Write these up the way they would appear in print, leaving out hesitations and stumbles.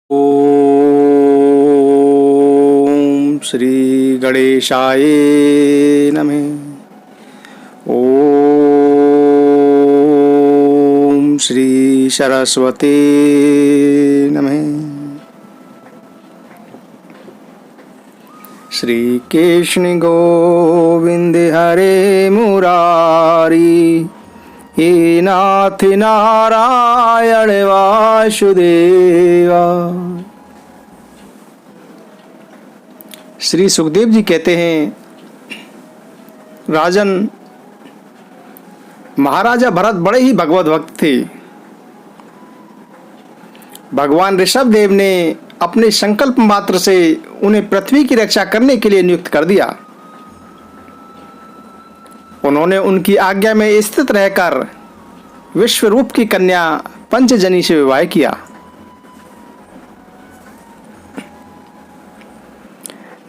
ओम श्री गणेशाय नमः। ओम श्री सरस्वती नमः। श्री कृष्ण गोविंद हरे मुरारी, हे नाथ नारायण वासुदेवा। श्री सुखदेव जी कहते हैं, राजन, महाराजा भरत बड़े ही भगवत भक्त थे। भगवान ऋषभ देव ने अपने संकल्प मात्र से उन्हें पृथ्वी की रक्षा करने के लिए नियुक्त कर दिया। उन्होंने उनकी आज्ञा में स्थित रहकर विश्वरूप की कन्या पंचजनी से विवाह किया।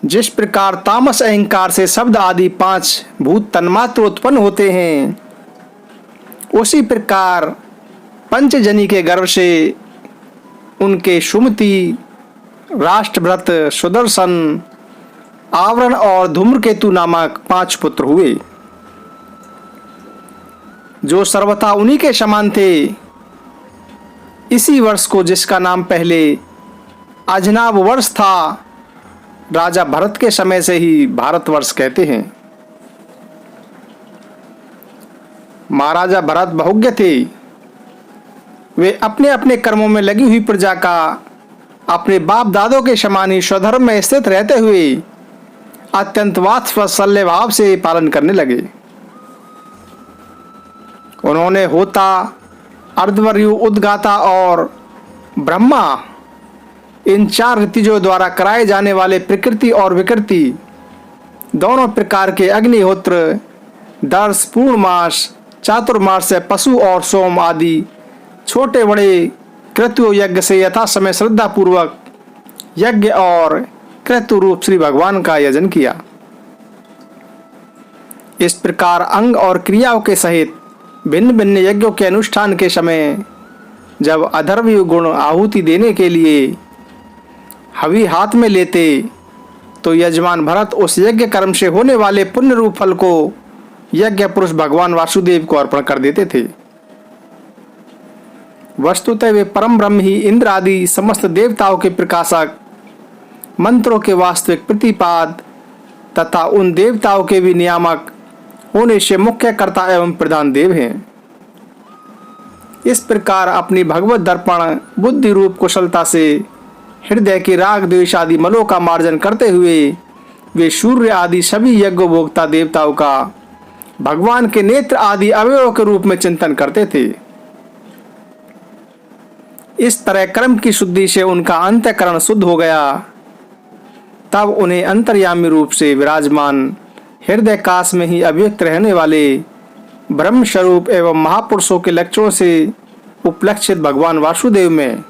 जिस प्रकार तामस अहंकार से शब्द आदि 5 भूत तन्मात्र उत्पन्न होते हैं, उसी प्रकार पंचजनी के गर्भ से उनके सुमति, राष्ट्रभृत, सुदर्शन, आवरण और धूम्रकेतु नामक 5 पुत्र हुए, जो सर्वथा उन्हीं के समान थे। इसी वर्ष को, जिसका नाम पहले अजनाब वर्ष था, राजा भरत के समय से ही भारतवर्ष कहते हैं। महाराजा भरत बहुज्ञ थे। वे अपने अपने कर्मों में लगी हुई प्रजा का अपने बाप दादों के समान ही स्वधर्म में स्थित रहते हुए अत्यंत वात्सल्य भाव से पालन करने लगे। उन्होंने होता, अर्धवर्यु, उद्गाता और ब्रह्मा, इन 4 ऋतुजों द्वारा कराए जाने वाले प्रकृति और विकृति दोनों प्रकार के अग्निहोत्र, दर्श, पूर्णमास, चातुर्मास, पशु और सोम आदि छोटे बड़े क्रतु यज्ञ से यथा समय श्रद्धा पूर्वक यज्ञ और क्रतु रूप श्री भगवान का यजन किया। इस प्रकार अंग और क्रियाओं के सहित भिन्न भिन्न यज्ञों के अनुष्ठान के समय जब अधर्वयु गुण आहुति देने के लिए हवि हाथ में लेते, तो यजमान भरत उस यज्ञ कर्म से होने वाले पुण्य रूप फल को यज्ञ पुरुष भगवान वासुदेव को अर्पण कर देते थे। वस्तुतः वे परम ब्रह्म ही इंद्र आदि समस्त देवताओं के प्रकाशक, मंत्रों के वास्तविक प्रतिपाद तथा उन देवताओं के भी नियामक होने से मुख्य कर्ता एवं प्रधान देव हैं। इस प्रकार अपनी भगवत दर्पण बुद्धि रूप कुशलता से हृदय के राग द्वेष आदि मलों का मार्जन करते हुए वे सूर्य आदि सभी यज्ञोपभोक्ता देवताओं का भगवान के नेत्र आदि अवयवों के रूप में चिंतन करते थे। इस तरह कर्म की शुद्धि से उनका अंतःकरण शुद्ध हो गया। तब उन्हें अंतर्यामी रूप से विराजमान हृदय काश में ही अभिव्यक्त रहने वाले ब्रह्म स्वरूप एवं महापुरुषों के लक्षणों से उपलक्षित भगवान वासुदेव में,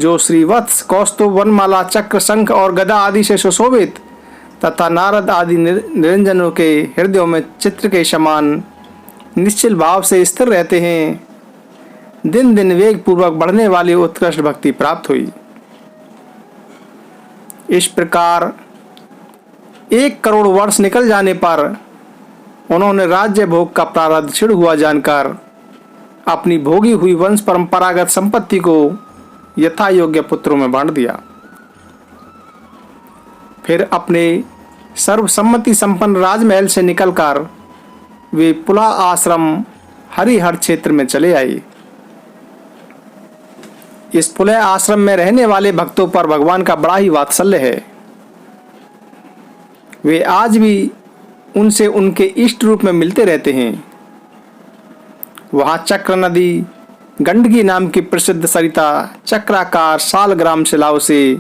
जो श्रीवत्स, कौस्तुभ, वनमाला, चक्र, शंख और गदा आदि से सुशोभित तथा नारद आदि निरंजनों के हृदयों में चित्र के समान निश्चल भाव से स्थिर रहते हैं, दिन दिन वेग पूर्वक बढ़ने वाली उत्कृष्ट भक्ति प्राप्त हुई। इस प्रकार 1 करोड़ वर्ष निकल जाने पर उन्होंने राज्य भोग का प्रारब्ध छिड़ हुआ जानकर अपनी भोगी हुई वंश परंपरागत संपत्ति को यथा योग्य पुत्रों में बांट दिया। फिर अपने सर्वसम्मति संपन्न राजमहल से निकलकर वे पुला आश्रम हरिहर क्षेत्र में चले आए। इस पुलह आश्रम में रहने वाले भक्तों पर भगवान का बड़ा ही वात्सल्य है। वे आज भी उनसे उनके इष्ट रूप में मिलते रहते हैं। वहाँ चक्र नदी, गंडकी नाम की प्रसिद्ध सरिता, चक्राकार सालग्राम शिलाओं से,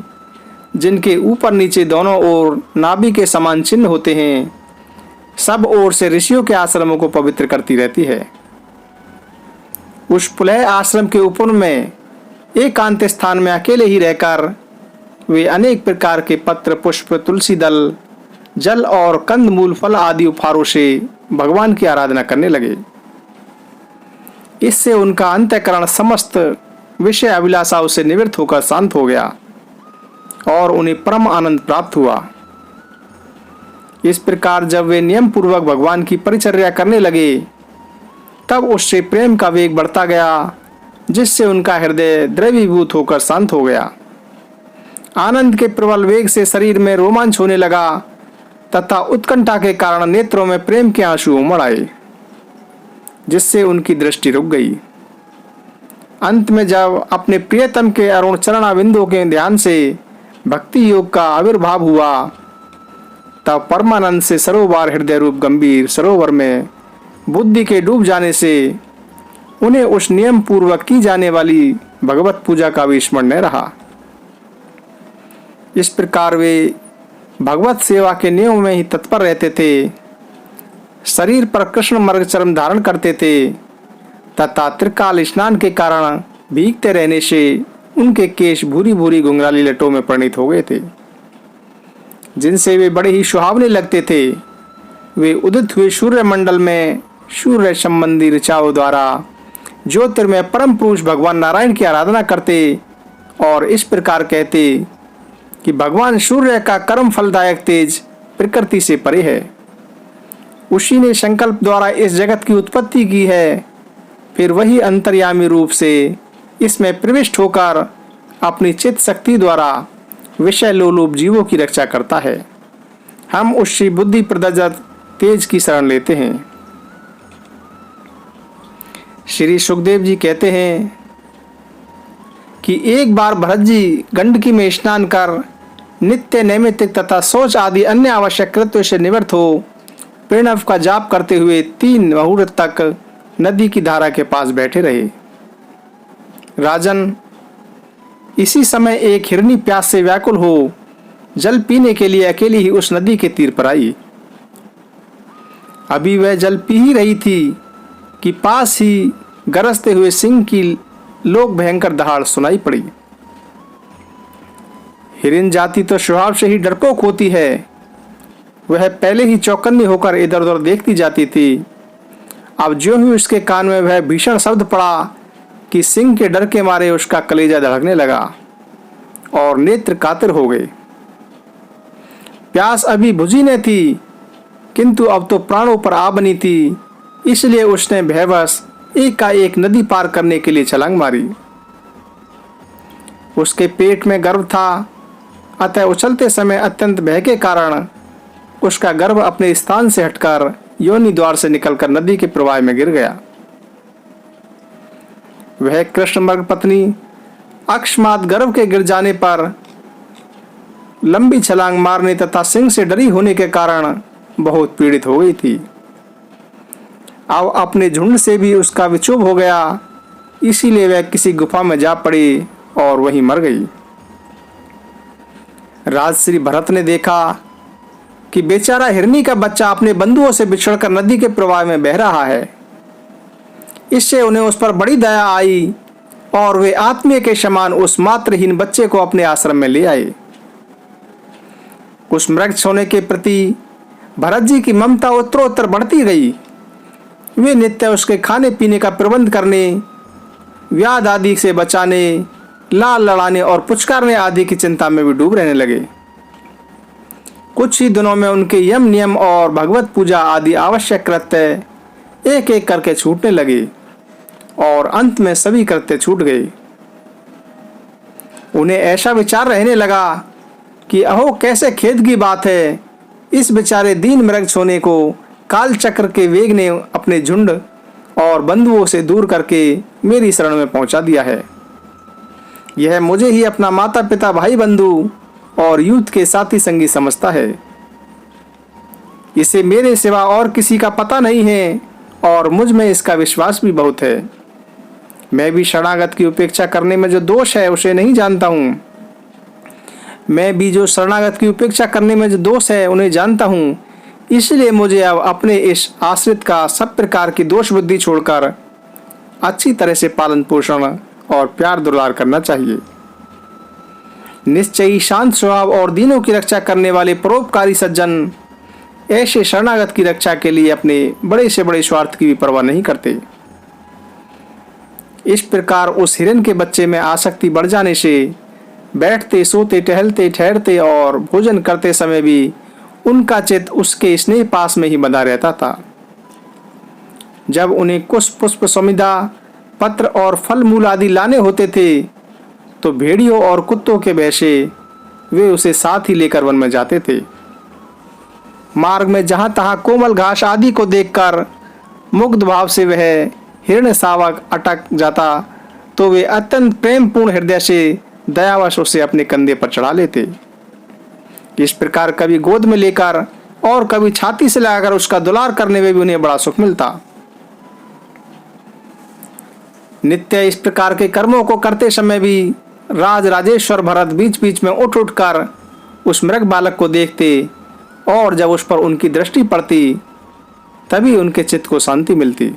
जिनके ऊपर नीचे दोनों ओर नाभि के समान चिन्ह होते हैं, सब ओर से ऋषियों के आश्रमों को पवित्र करती रहती है। उस पुलह आश्रम के ऊपर में एकांत स्थान में अकेले ही रहकर वे अनेक प्रकार के पत्र, पुष्प, तुलसी दल, जल और कंदमूल, फल आदि उपहारों से भगवान की आराधना करने लगे। इससे उनका अंतःकरण समस्त विषय अभिलाषाओं से निवृत्त होकर शांत हो गया और उन्हें परम आनंद प्राप्त हुआ। इस प्रकार जब वे नियम पूर्वक भगवान की परिचर्या करने लगे तब उससे प्रेम का वेग बढ़ता गया, जिससे उनका हृदय द्रवीभूत होकर शांत हो गया। आनंद के प्रबल वेग से शरीर में रोमांच होने लगा तथा उत्कंठा के कारण नेत्रों में प्रेम के आंसू उमड़ आए, जिससे उनकी दृष्टि रुक गई। अंत में जब अपने प्रियतम के अरुण चरणाबिंदों के ध्यान से भक्ति योग का आविर्भाव हुआ तब परमानंद से सरोवर हृदय रूप गंभीर सरोवर में बुद्धि के डूब जाने से उन्हें उस नियम पूर्वक की जाने वाली भगवत पूजा का भी स्मरण न रहा। इस प्रकार वे भगवत सेवा के नियम में ही तत्पर रहते थे, शरीर पर कृष्ण मर्ग चर्म धारण करते थे तथा त्रिकाल स्नान के कारण भीगते रहने से उनके केश भूरी भूरी घुंघराली लटों में परिणित हो गए थे, जिनसे वे बड़े ही सुहावने लगते थे। वे उदित हुए सूर्य मंडल में सूर्य संबंधी ऋचाओं द्वारा ज्योतिर्मय परम पुरुष भगवान नारायण की आराधना करते और इस प्रकार कहते कि भगवान सूर्य का कर्म फलदायक तेज प्रकृति से परे है। उसी ने संकल्प द्वारा इस जगत की उत्पत्ति की है, फिर वही अंतर्यामी रूप से इसमें प्रविष्ट होकर अपनी चित्त शक्ति द्वारा विषय लोलुप जीवों की रक्षा करता है। हम उसी बुद्धि प्रदत्त तेज की शरण लेते हैं। श्री सुखदेव जी कहते हैं कि एक बार भरत जी गंडकी में स्नान कर नित्य नैमित्तिक तथा शौच आदि अन्य आवश्यक कृत्यों से निवृत्त हो प्रणव का जाप करते हुए 3 मुहूर्त तक नदी की धारा के पास बैठे रहे। राजन, इसी समय एक हिरनी प्यास से व्याकुल हो जल पीने के लिए अकेली ही उस नदी के तीर पर आई। अभी वह जल पी ही रही थी कि पास ही गरजते हुए सिंह की लोक भयंकर दहाड़ सुनाई पड़ी। हिरन जाति तो स्वभाव से ही डरपोक होती है। वह पहले ही चौकन्नी होकर इधर उधर देखती जाती थी। अब ज्यों ही उसके कान में वह भीषण शब्द पड़ा कि सिंह के डर के मारे उसका कलेजा धड़कने लगा और नेत्र कातर हो गए। प्यास अभी बुझी न थी, किंतु अब तो प्राणों पर आ बनी थी, इसलिए उसने भयवश एकाएक नदी पार करने के लिए छलांग मारी। उसके पेट में गर्भ था, अतः उछलते समय अत्यंत भय के कारण उसका गर्भ अपने स्थान से हटकर योनि द्वार से निकलकर नदी के प्रवाह में गिर गया। वह कृष्ण मर्ग पत्नी अकस्मात गर्भ के गिर जाने पर लंबी छलांग मारने तथा सिंह से डरी होने के कारण बहुत पीड़ित हो गई थी। अब अपने झुंड से भी उसका विक्षोभ हो गया, इसीलिए वह किसी गुफा में जा पड़ी और वहीं मर गई। राजश्री भरत ने देखा कि बेचारा हिरनी का बच्चा अपने बंधुओं से बिछड़कर नदी के प्रवाह में बह रहा है। इससे उन्हें उस पर बड़ी दया आई और वे आत्मीय के समान उस मात्रहीन बच्चे को अपने आश्रम में ले आए। उस मृग सोने के प्रति भरत जी की ममता उत्तरोत्तर बढ़ती गई। वे नित्य उसके खाने पीने का प्रबंध करने, व्याध आदि से बचाने, लाल लड़ाने और पुचकारने आदि की चिंता में भी डूब रहने लगे। कुछ ही दिनों में उनके यम नियम और भगवत पूजा आदि आवश्यक कृत्य एक एक करके छूटने लगे और अंत में सभी कृत्य छूट गए। उन्हें ऐसा विचार रहने लगा कि अहो कैसे खेद की बात है, इस बेचारे दीन मृग सोने को काल चक्र के वेग ने अपने झुंड और बंधुओं से दूर करके मेरी शरण में पहुंचा दिया है। यह मुझे ही अपना माता पिता भाई बंधु और यूथ के साथी संगी समझता है। इसे मेरे सिवा और किसी का पता नहीं है और मुझ में इसका विश्वास भी बहुत है। मैं भी शरणागत की उपेक्षा करने में जो दोष है उसे नहीं जानता हूँ। मैं भी जो शरणागत की उपेक्षा करने में जो दोष है उन्हें जानता हूँ। इसलिए मुझे अब अपने इस आश्रित का सब प्रकार की दोष बुद्धि छोड़कर अच्छी तरह से पालन पोषण और प्यार दुलार करना चाहिए। निश्चयी शांत स्वभाव और दीनों की रक्षा करने वाले परोपकारी सज्जन ऐसे शरणागत की रक्षा के लिए अपने बड़े से बड़े स्वार्थ की भी परवाह नहीं करते। इस प्रकार उस हिरन के बच्चे में आसक्ति बढ़ जाने से बैठते, सोते, टहलते, ठहरते और भोजन करते समय भी उनका चित्त उसके स्नेह पास में ही बंधा रहता था। जब उन्हें कुश, पुष्प, समिधा, पत्र और फल मूल आदि लाने होते थे तो भेड़ियों और कुत्तों के वैसे वे उसे साथ ही लेकर वन में जाते थे। मार्ग में जहां तहां कोमल घास आदि को देखकर मुग्ध भाव से वह हिरण शावक अटक जाता तो वे अत्यंत प्रेमपूर्ण हृदय से दयावश उसे अपने कंधे पर चढ़ा लेते। इस प्रकार कभी गोद में लेकर और कभी छाती से लगाकर उसका दुलार करने में भी उन्हें बड़ा सुख मिलता। नित्य इस प्रकार के कर्मों को करते समय भी राजेश्वर भरत बीच बीच में उठ उठकर उस मृग बालक को देखते और जब उस पर उनकी दृष्टि पड़ती तभी उनके चित्त को शांति मिलती।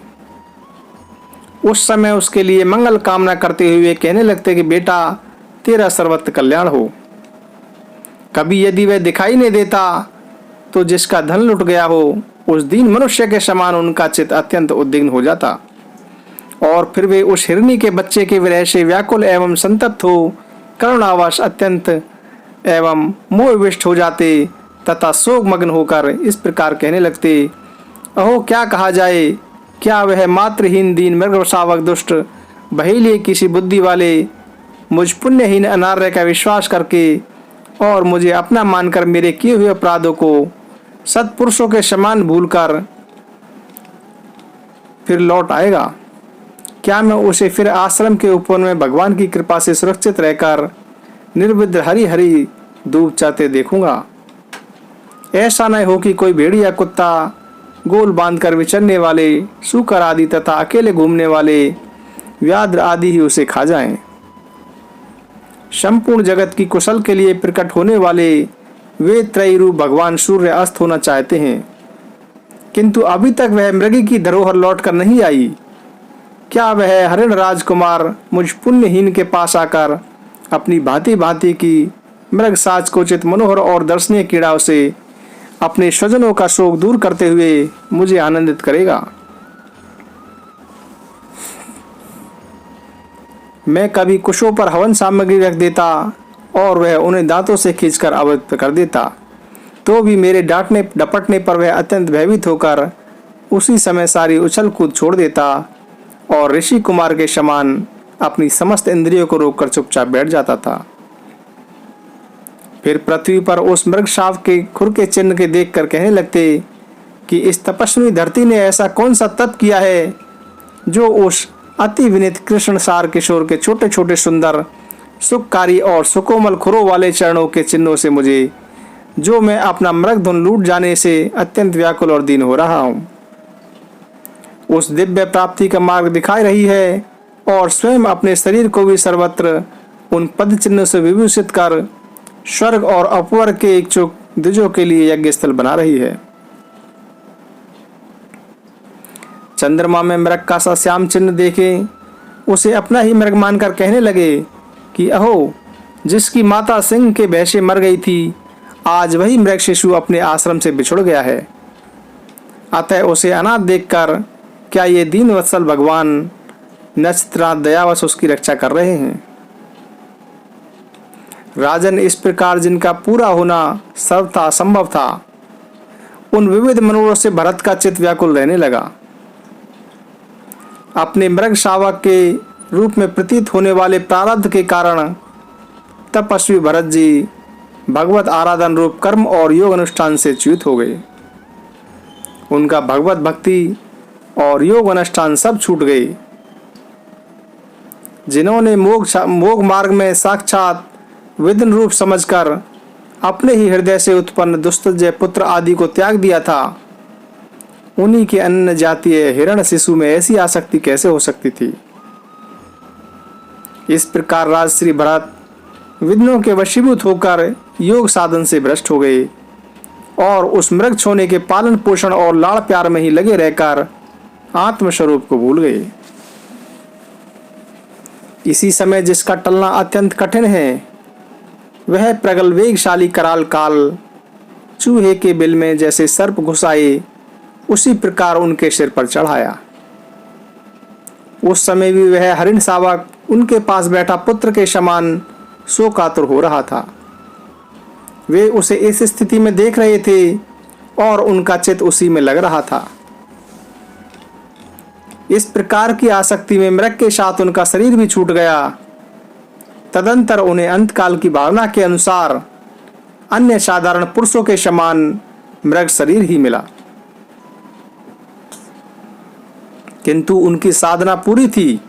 उस समय उसके लिए मंगल कामना करते हुए कहने लगते कि बेटा तेरा सर्वत्र कल्याण हो। कभी यदि वह दिखाई नहीं देता तो जिसका धन लुट गया हो उस दीन मनुष्य के समान उनका चित्त अत्यंत उद्विग्न हो जाता और फिर वे उस हिरनी के बच्चे के विरह से व्याकुल एवं संतप्त हो करुणावश अत्यंत एवं मोहविष्ट हो जाते तथा शोकमग्न होकर इस प्रकार कहने लगते, अहो क्या कहा जाए, क्या वह मातृहीन दीन मृग शावक दुष्ट बहेलिए किसी बुद्धि वाले मुझ पुण्यहीन अनार्य का विश्वास करके और मुझे अपना मानकर मेरे किए हुए अपराधों को सत्पुरुषों के समान भूलकर फिर लौट आएगा? क्या मैं उसे फिर आश्रम के ऊपर में भगवान की कृपा से सुरक्षित रहकर निर्विघ्न हरी हरी दूब चाहते देखूंगा? ऐसा न हो कि कोई भेड़ी या कुत्ता गोल बांधकर विचरने वाले सूकर आदि तथा अकेले घूमने वाले व्याघ्र आदि ही उसे खा जाएं। संपूर्ण जगत की कुशल के लिए प्रकट होने वाले वे त्रयी रूप भगवान सूर्य अस्त होना चाहते हैं, किंतु अभी तक वह मृगी की धरोहर लौटकर नहीं आई। क्या वह हरिण राजकुमार मुझ पुण्यहीन के पास आकर अपनी भांति भांति की मृग साज कोचित मनोहर और दर्शनीय क्रीड़ाओं से अपने स्वजनों का शोक दूर करते हुए मुझे आनंदित करेगा? मैं कभी कुशों पर हवन सामग्री रख देता और वह उन्हें दांतों से खींचकर अवरुद्ध कर देता, तो भी मेरे डांटने डपटने पर वह अत्यंत भयभीत होकर उसी समय सारी उछल कूद छोड़ देता और ऋषि कुमार के समान अपनी समस्त इंद्रियों को रोककर चुपचाप बैठ जाता था। फिर पृथ्वी पर उस मृग शावक के खुर के चिन्ह के देखकर कहने लगते कि इस तपस्वी धरती ने ऐसा कौन सा तप किया है जो उस अति विनीत कृष्ण सार किशोर के छोटे छोटे सुंदर सुखकारी और सुकोमल खुरों वाले चरणों के चिन्हों से मुझे, जो मैं अपना मृग धुन लूट जाने से अत्यंत व्याकुल और दीन हो रहा हूँ, उस दिव्य प्राप्ति का मार्ग दिखाई रही है और स्वयं अपने शरीर को भी सर्वत्र उन पद चिन्हों से विभूषित कर स्वर्ग और अपवर्ग के इच्छुक द्विजों के लिए यज्ञ स्थल बना रही है। चंद्रमा में मृग का सा श्याम चिन्ह देखे उसे अपना ही मृग मानकर कहने लगे कि अहो, जिसकी माता सिंह के भय से मर गई थी, आज वही मृग शिशु अपने आश्रम से बिछुड़ गया है। अतः उसे अनाथ देखकर क्या ये दीन वत्सल भगवान नक्षत्रात दयावश उसकी रक्षा कर रहे हैं? राजन, इस प्रकार जिनका पूरा होना सर्वथा संभव था, उन विविध मनोरथों से भरत का चित्त व्याकुल रहने लगा। अपने मृग शावक के रूप में प्रतीत होने वाले प्रारब्ध के कारण तपस्वी भरत जी भगवत आराधन रूप कर्म और योग अनुष्ठान से च्युत हो गए। उनका भगवत भक्ति और योग अनुष्ठान सब छूट गए। जिन्होंने मोक्ष मार्ग में साक्षात विघ्न रूप समझकर अपने ही हृदय से उत्पन्न दुस्तजय पुत्र आदि को त्याग दिया था, उन्हीं के अन्य जातीय हिरण शिशु में ऐसी आसक्ति कैसे हो सकती थी? इस प्रकार राजश्री भरत विघ्नों के वशीभूत होकर योग साधन से भ्रष्ट हो गए और उस मृग छोने के पालन पोषण और लाड़ प्यार में ही लगे रहकर आत्मस्वरूप को भूल गए। इसी समय जिसका टलना अत्यंत कठिन है, वह प्रगल वेगशाली कराल काल चूहे के बिल में जैसे सर्प घुसाए, उसी प्रकार उनके सिर पर चढ़ाया। उस समय भी वह हरिण शावक उनके पास बैठा पुत्र के समान शोकातुर हो रहा था। वे उसे इस स्थिति में देख रहे थे और उनका चित्त उसी में लग रहा था। इस प्रकार की आसक्ति में मृग के साथ उनका शरीर भी छूट गया। तदंतर उन्हें अंतकाल की भावना के अनुसार अन्य साधारण पुरुषों के समान मृग शरीर ही मिला, किंतु उनकी साधना पूरी थी।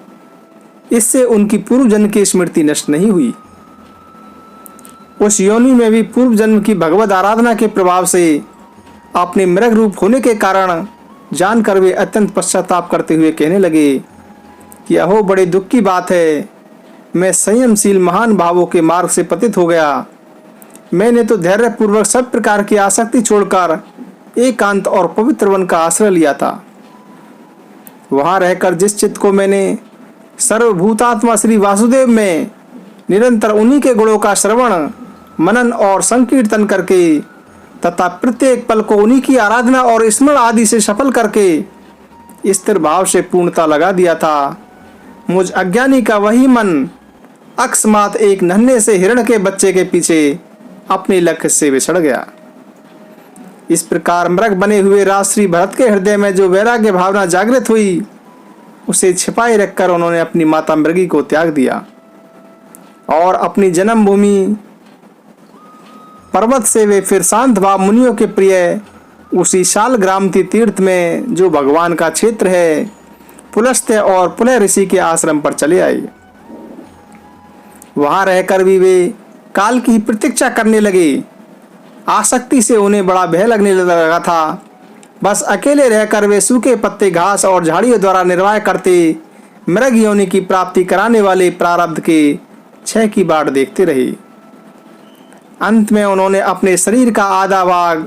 इससे उनकी पूर्व जन्म की स्मृति नष्ट नहीं हुई। उस योनि में भी पूर्व जन्म की भगवत आराधना के प्रभाव से अपने मृग रूप होने के कारण जानकर वे अत्यंत पश्चाताप करते हुए कहने लगे कि अहो, बड़े दुख की बात है, मैं संयमशील महान भावों के मार्ग से पतित हो गया। मैंने तो धैर्यपूर्वक सब प्रकार की आसक्ति छोड़कर एकांत और पवित्र वन का आश्रय लिया था। वहां रहकर जिस चित्त को मैंने सर्वभूतात्मा श्री वासुदेव में निरंतर उन्हीं के गुणों का श्रवण मनन और संकीर्तन करके तथा प्रत्येक पल को उन्हीं की आराधना और स्मरण आदि से सफल करके स्थिर भाव से पूर्णता लगा दिया था, मुझ अज्ञानी का वही मन अकस्मात एक नन्हे से हिरण के बच्चे के पीछे अपने लक्ष्य से विछड़ गया। इस प्रकार मृग बने हुए राजश्री भरत के हृदय में जो वैराग्य भावना जागृत हुई, उसे छिपाए रखकर उन्होंने अपनी माता मृगी को त्याग दिया और अपनी जन्मभूमि पर्वत से वे फिर शांत भाव मुनियों के प्रिय उसी शालग्रामती तीर्थ में, जो भगवान का क्षेत्र है, पुलस्त्य और पुलह ऋषि के आश्रम पर चले आए। वहां रहकर भी वे काल की प्रतीक्षा करने लगे। आसक्ति से उन्हें बड़ा भय लगने लगा था। बस अकेले रहकर वे सूखे पत्ते, घास और झाड़ियों द्वारा निर्वाह करते मृग योनि की प्राप्ति कराने वाले प्रारब्ध के क्षय की बाट देखते रहे। अंत में उन्होंने अपने शरीर का आधा भाग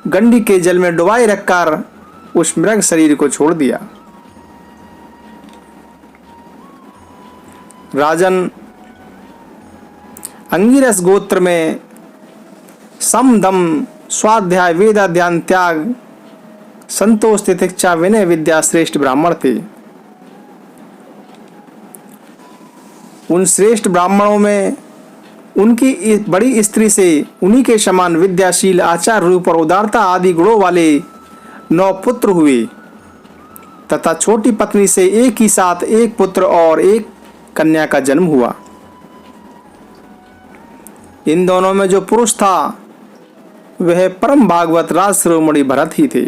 गंडी के जल में डुबाए रखकर उस मृग शरीर को छोड़ दिया। राजन, अंगिरस गोत्र में सम दम स्वाध्याय वेदा ध्यान त्याग संतोष तितिक्षा विनय विद्या श्रेष्ठ ब्राह्मण थे। उन श्रेष्ठ ब्राह्मणों में उनकी बड़ी स्त्री से उन्हीं के समान विद्याशील, आचार रूप और उदारता आदि गुणों वाले 9 पुत्र हुए तथा छोटी पत्नी से एक ही साथ एक पुत्र और एक कन्या का जन्म हुआ। इन दोनों में जो पुरुष था वह परम भागवत राज शिरोमणि भरत ही थे।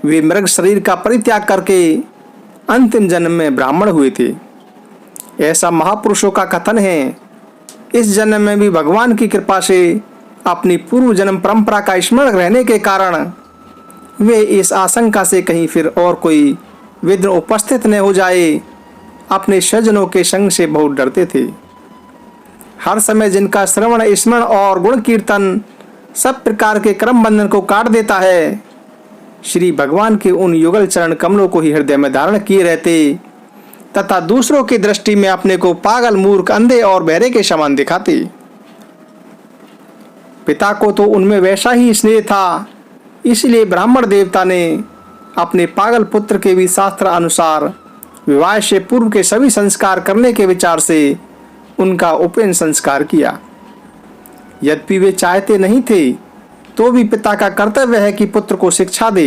वे मृग शरीर का परित्याग करके अंतिम जन्म में ब्राह्मण हुए थे, ऐसा महापुरुषों का कथन है। इस जन्म में भी भगवान की कृपा से अपनी पूर्व जन्म परंपरा का स्मरण रहने के कारण वे इस आशंका से कहीं फिर और कोई विघ्न उपस्थित न हो जाए, अपने स्वजनों के संग से बहुत डरते थे। हर समय जिनका श्रवण, स्मरण और गुण कीर्तन सब प्रकार के क्रम बंधन को काट देता है, श्री भगवान के उन युगल चरण कमलों को ही हृदय में धारण किए रहते तथा दूसरों की दृष्टि में अपने को पागल, मूर्ख, अंधे और बहरे के समान दिखाते। पिता को तो उनमें वैसा ही स्नेह था, इसलिए ब्राह्मण देवता ने अपने पागल पुत्र के भी शास्त्र अनुसार विवाह से पूर्व के सभी संस्कार करने के विचार से उनका उपनयन संस्कार किया। यद्यपि वे चाहते नहीं थे तो भी पिता का कर्तव्य है कि पुत्र को शिक्षा दे।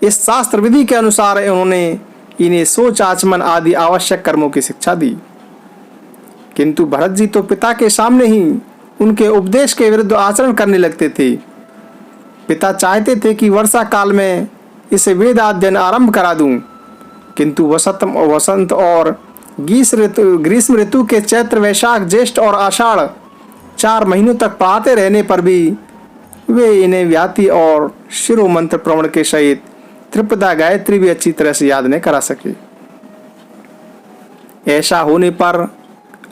इस शास्त्र विधि के अनुसार उन्होंने इन्हें सोच, आचमन आदि आवश्यक कर्मों की शिक्षा दी। किंतु भरत जी तो पिता के सामने ही उनके उपदेश के विरुद्ध आचरण करने लगते थे। पिता चाहते थे कि वर्षा काल में इसे वेद अध्ययन आरंभ करा दूं, किंतु वसंत और ग्रीष्म ऋतु के चैत्र, वैशाख, ज्येष्ठ और आषाढ़ 4 महीनों तक पढ़ाते रहने पर भी वे इन्हें व्याति और शिरो मंत्र प्रवण के सहित त्रिपदा गायत्री भी अच्छी तरह से याद नहीं करा सके। ऐसा होने पर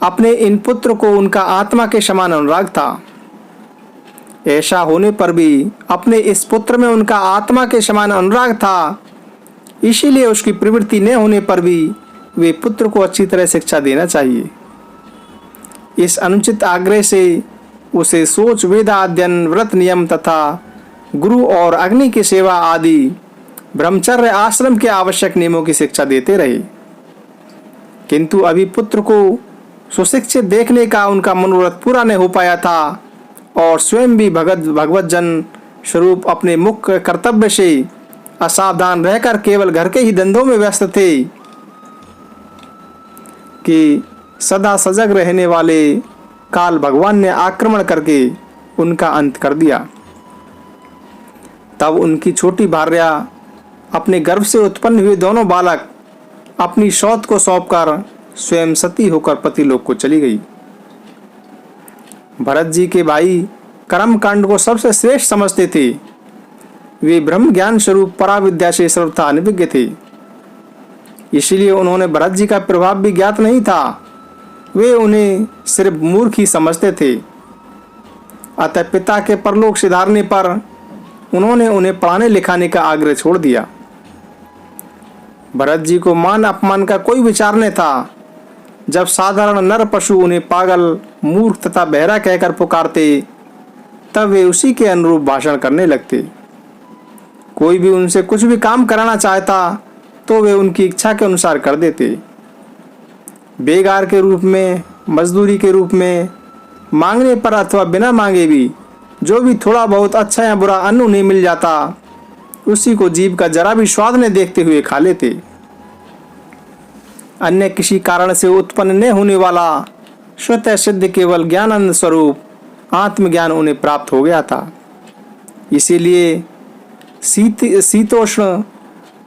अपने इन पुत्र को उनका आत्मा के समान अनुराग था। ऐसा होने पर भी अपने इस पुत्र में उनका आत्मा के समान अनुराग था, इसीलिए उसकी प्रवृत्ति न होने पर भी वे पुत्र को अच्छी तरह शिक्षा देना चाहिए। इस अनुचित आग्रह से उसे सोच, वेदा अध्ययन, व्रत नियम तथा गुरु और अग्नि की सेवा आदि ब्रह्मचर्य आश्रम के आवश्यक नियमों की शिक्षा देते रहे। किंतु अभी पुत्र को सुशिक्षित देखने का उनका मनोरथ पूरा नहीं हो पाया था और स्वयं भी भगवत जन स्वरूप अपने मुख्य कर्तव्य से असावधान रहकर केवल घर के ही धंधों में व्यस्त थे कि सदा सजग रहने वाले काल भगवान ने आक्रमण करके उनका अंत कर दिया। तब उनकी छोटी भार्या अपने गर्भ से उत्पन्न हुए दोनों बालक अपनी शौत को सौंपकर स्वयं सती होकर पतिलोक को चली गई। भरत जी के भाई कर्म कांड को सबसे श्रेष्ठ समझते थे। वे ब्रह्म ज्ञान स्वरूप पराविद्या से सर्वथा अनभिज्ञ थे। इसलिए उन्होंने भरत जी का प्रभाव भी ज्ञात नहीं था। वे उन्हें सिर्फ मूर्ख ही समझते थे। अतः पिता के परलोक सिधारने पर उन्होंने उन्हें पढ़ाने लिखाने का आग्रह छोड़ दिया। भरत जी को मान अपमान का कोई विचार नहीं था। जब साधारण नर पशु उन्हें पागल, मूर्ख तथा बहरा कहकर पुकारते तब वे उसी के अनुरूप भाषण करने लगते। कोई भी उनसे कुछ भी काम कराना चाहता तो वे उनकी इच्छा के अनुसार कर देते। बेगार के रूप में, मजदूरी के रूप में, मांगने पर अथवा बिना मांगे भी जो भी थोड़ा बहुत अच्छा या बुरा अन्न उन्हें मिल जाता उसी को जीभ का जरा भी स्वाद न देखते हुए खा लेते। अन्य किसी कारण से उत्पन्न न होने वाला स्वतः सिद्ध केवल ज्ञानानंद स्वरूप आत्मज्ञान उन्हें प्राप्त हो गया था। इसीलिए शीतोष्ण,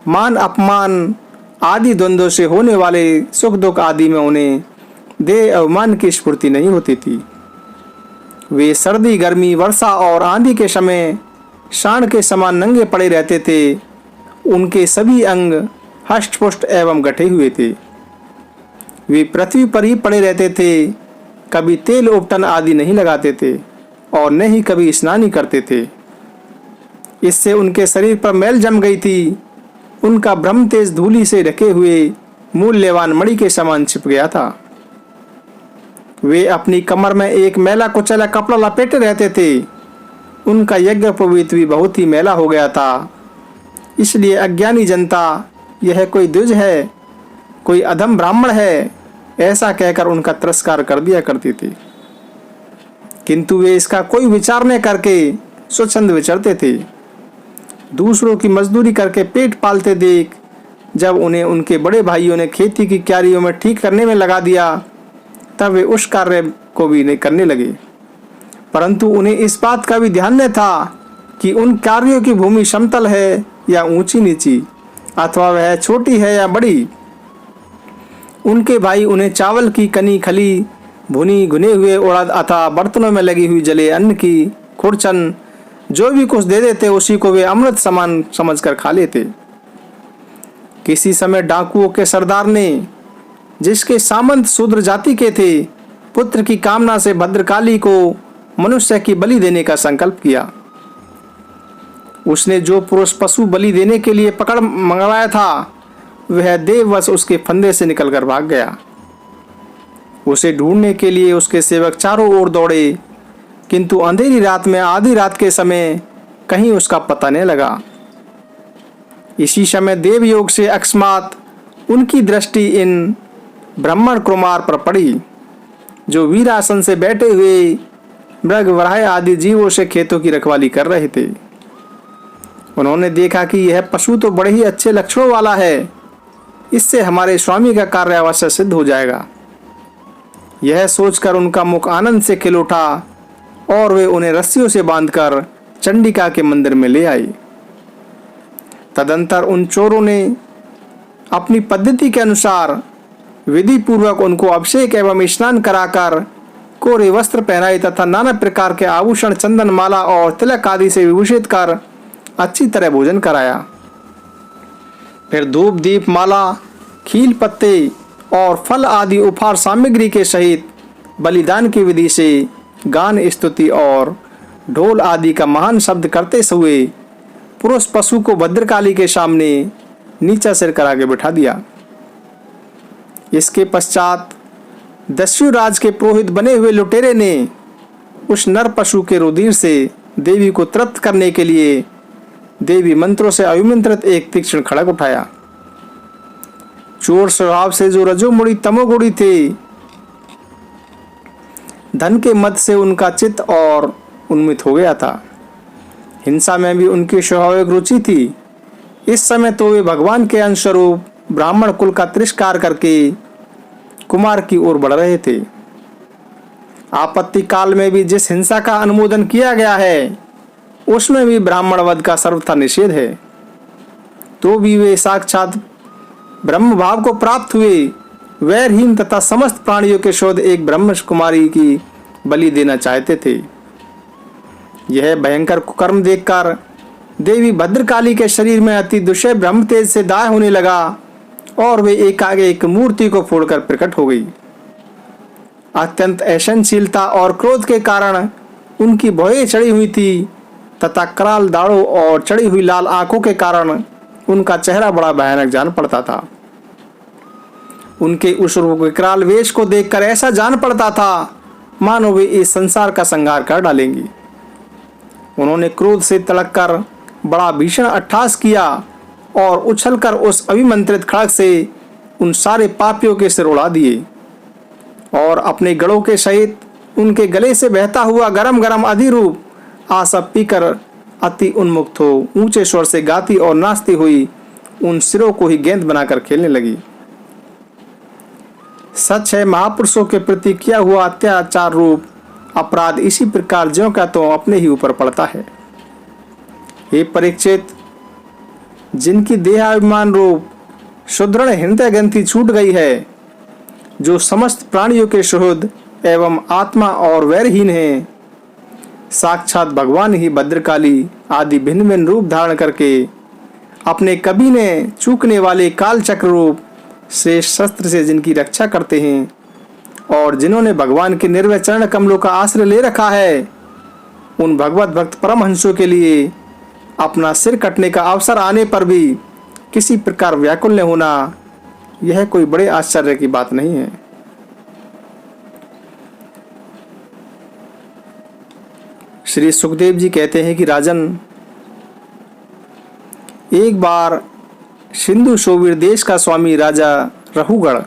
मान अपमान आदि द्वंद्वों से होने वाले सुख दुख आदि में उन्हें देह अवमान की स्फूर्ति नहीं होती थी। वे सर्दी, गर्मी, वर्षा और आंधी के समय शाण के समान नंगे पड़े रहते थे। उनके सभी अंग हष्ट-पुष्ट एवं गठे हुए थे। वे पृथ्वी पर ही पड़े रहते थे। कभी तेल उपटन आदि नहीं लगाते थे और न ही कभी स्नान ही करते थे। इससे उनके शरीर पर मैल जम गई थी। उनका ब्रह्म तेज धूलि से ढके हुए मूल्यवान मणि के समान छिप गया था। वे अपनी कमर में एक मैला कुचला कपड़ा लपेटे रहते थे। उनका यज्ञ पवित्र भी बहुत ही मैला हो गया था। इसलिए अज्ञानी जनता यह कोई द्विज है, कोई अधम ब्राह्मण है, ऐसा कहकर उनका तिरस्कार कर दिया करती थी। किंतु वे इसका कोई विचार न करके स्वच्छंद विचरते थे। दूसरों की मजदूरी करके पेट पालते देख जब उन्हें उनके बड़े भाइयों ने खेती की क्यारियों में ठीक करने में लगा दिया तब वे उस कार्य को भी नहीं करने लगे। परंतु उन्हें इस बात का भी ध्यान न था कि उन कार्यों की भूमि समतल है या ऊंची नीची, अथवा वह छोटी है या बड़ी। उनके भाई उन्हें चावल की कनी खली, भुनी भुने हुए उड़द अथवा बर्तनों में लगी हुई जले अन्न की खुरचन जो भी कुछ दे देते उसी को वे अमृत समान समझकर खा लेते। किसी समय डाकुओं के सरदार ने, जिसके सामंत शूद्र जाति के थे, पुत्र की कामना से भद्रकाली को मनुष्य की बलि देने का संकल्प किया। उसने जो पुरुष पशु बलि देने के लिए पकड़ मंगवाया था वह देववश उसके फंदे से निकलकर भाग गया। उसे ढूंढने के लिए उसके सेवक चारों ओर दौड़े, किंतु अंधेरी रात में आधी रात के समय कहीं उसका पता नहीं लगा। इसी समय देवयोग से अकस्मात उनकी दृष्टि इन ब्राह्मण कुमार पर पड़ी जो वीरासन से बैठे हुए मृग, वराह आदि जीवों से खेतों की रखवाली कर रहे थे। उन्होंने देखा कि यह पशु तो बड़े ही अच्छे लक्षणों वाला है, इससे हमारे स्वामी का कार्य अवश्य सिद्ध हो जाएगा। यह सोचकर उनका मुख आनंद से खिल उठा और वे उन्हें रस्सियों से बांधकर चंडिका के मंदिर में ले आई। तदंतर उन चोरों ने अपनी पद्धति के अनुसार विधि पूर्वक उनको अभिषेक एवं स्नान कराकर कोरे वस्त्र पहनाए तथा नाना प्रकार के आभूषण, चंदन, माला और तिलक आदि से विभूषित कर अच्छी तरह भोजन कराया। फिर धूप, दीप, माला, खील, पत्ते और फल आदि उपहार सामग्री के सहित बलिदान की विधि से गान, स्तुति और ढोल आदि का महान शब्द करते हुए पुरुष पशु को भद्रकाली के सामने नीचा सिर करा के बिठा दिया। इसके पश्चात दस्युराज के पुरोहित बने हुए लुटेरे ने उस नर पशु के रुधिर से देवी को तृप्त करने के लिए देवी मंत्रों से अभिमंत्रित एक तीक्ष्ण खड़ग उठाया। चोर स्वभाव से जो रजोमुड़ी तमोगुणी थे, धन के मद से उनका चित्त और उन्मित हो गया था। हिंसा में भी उनकी स्वाभाविक रुचि थी। इस समय तो वे भगवान के अंशरूप ब्राह्मण कुल का तिरस्कार करके कुमार की ओर बढ़ रहे थे। आपत्ति काल में भी जिस हिंसा का अनुमोदन किया गया है, उसमें भी ब्राह्मण वध का सर्वथा निषेध है। तो भी वे साक्षात ब्रह्म भाव को प्राप्त हुए वैरहीन तथा समस्त प्राणियों के शोध एक ब्रह्म कुमारी की बलि देना चाहते थे। यह भयंकर कुकर्म देखकर देवी भद्रकाली के शरीर में अति दुष्य ब्रह्म तेज से दाह होने लगा और वे एक आगे एक मूर्ति को फोड़कर प्रकट हो गई। अत्यंत ऐशनशीलता और क्रोध के कारण उनकी भौहें चढ़ी हुई थी तथा कराल दाढ़ों और चढ़ी हुई लाल आंखों के कारण उनका चेहरा बड़ा भयानक जान पड़ता था। उनके उस विकराल वेश को देखकर ऐसा जान पड़ता था मानो वे इस संसार का संहार कर डालेंगी। उन्होंने क्रोध से तड़ककर बड़ा भीषण अट्टहास किया और उछलकर उस अभिमंत्रित खड़ग से उन सारे पापियों के सिर उड़ा दिए और अपने गड़ों के सहित उनके गले से बहता हुआ गरम गरम अधिरूप आसप पीकर अति उन्मुक्त हो ऊंचे स्वर से गाती और नाचती हुई उन सिरों को ही गेंद बनाकर खेलने लगी। सच है, महापुरुषों के प्रति किया हुआ अत्याचार रूप अपराध इसी प्रकार ज्यों का तो अपने ही ऊपर पड़ता है। हे परीक्षित, जिनकी देहाभिमान रूप सुदृढ़ हृदय ग्रंथि छूट गई है, जो समस्त प्राणियों के सुहृद एवं आत्मा और वैरहीन है, साक्षात भगवान ही भद्रकाली आदि भिन्न भिन्न रूप धारण करके अपने कभी ने चूकने वाले काल चक्र रूप श्रेष्ठ शस्त्र से जिनकी रक्षा करते हैं और जिन्होंने भगवान के निर्भय चरण कमलों का आश्रय ले रखा है, उन भगवत भक्त परमहंसों के लिए अपना सिर कटने का अवसर आने पर भी किसी प्रकार व्याकुल न होना, यह कोई बड़े आश्चर्य की बात नहीं है। श्री सुखदेव जी कहते हैं कि राजन, एक बार सिंधु शोवीर देश का स्वामी राजा रहुगढ़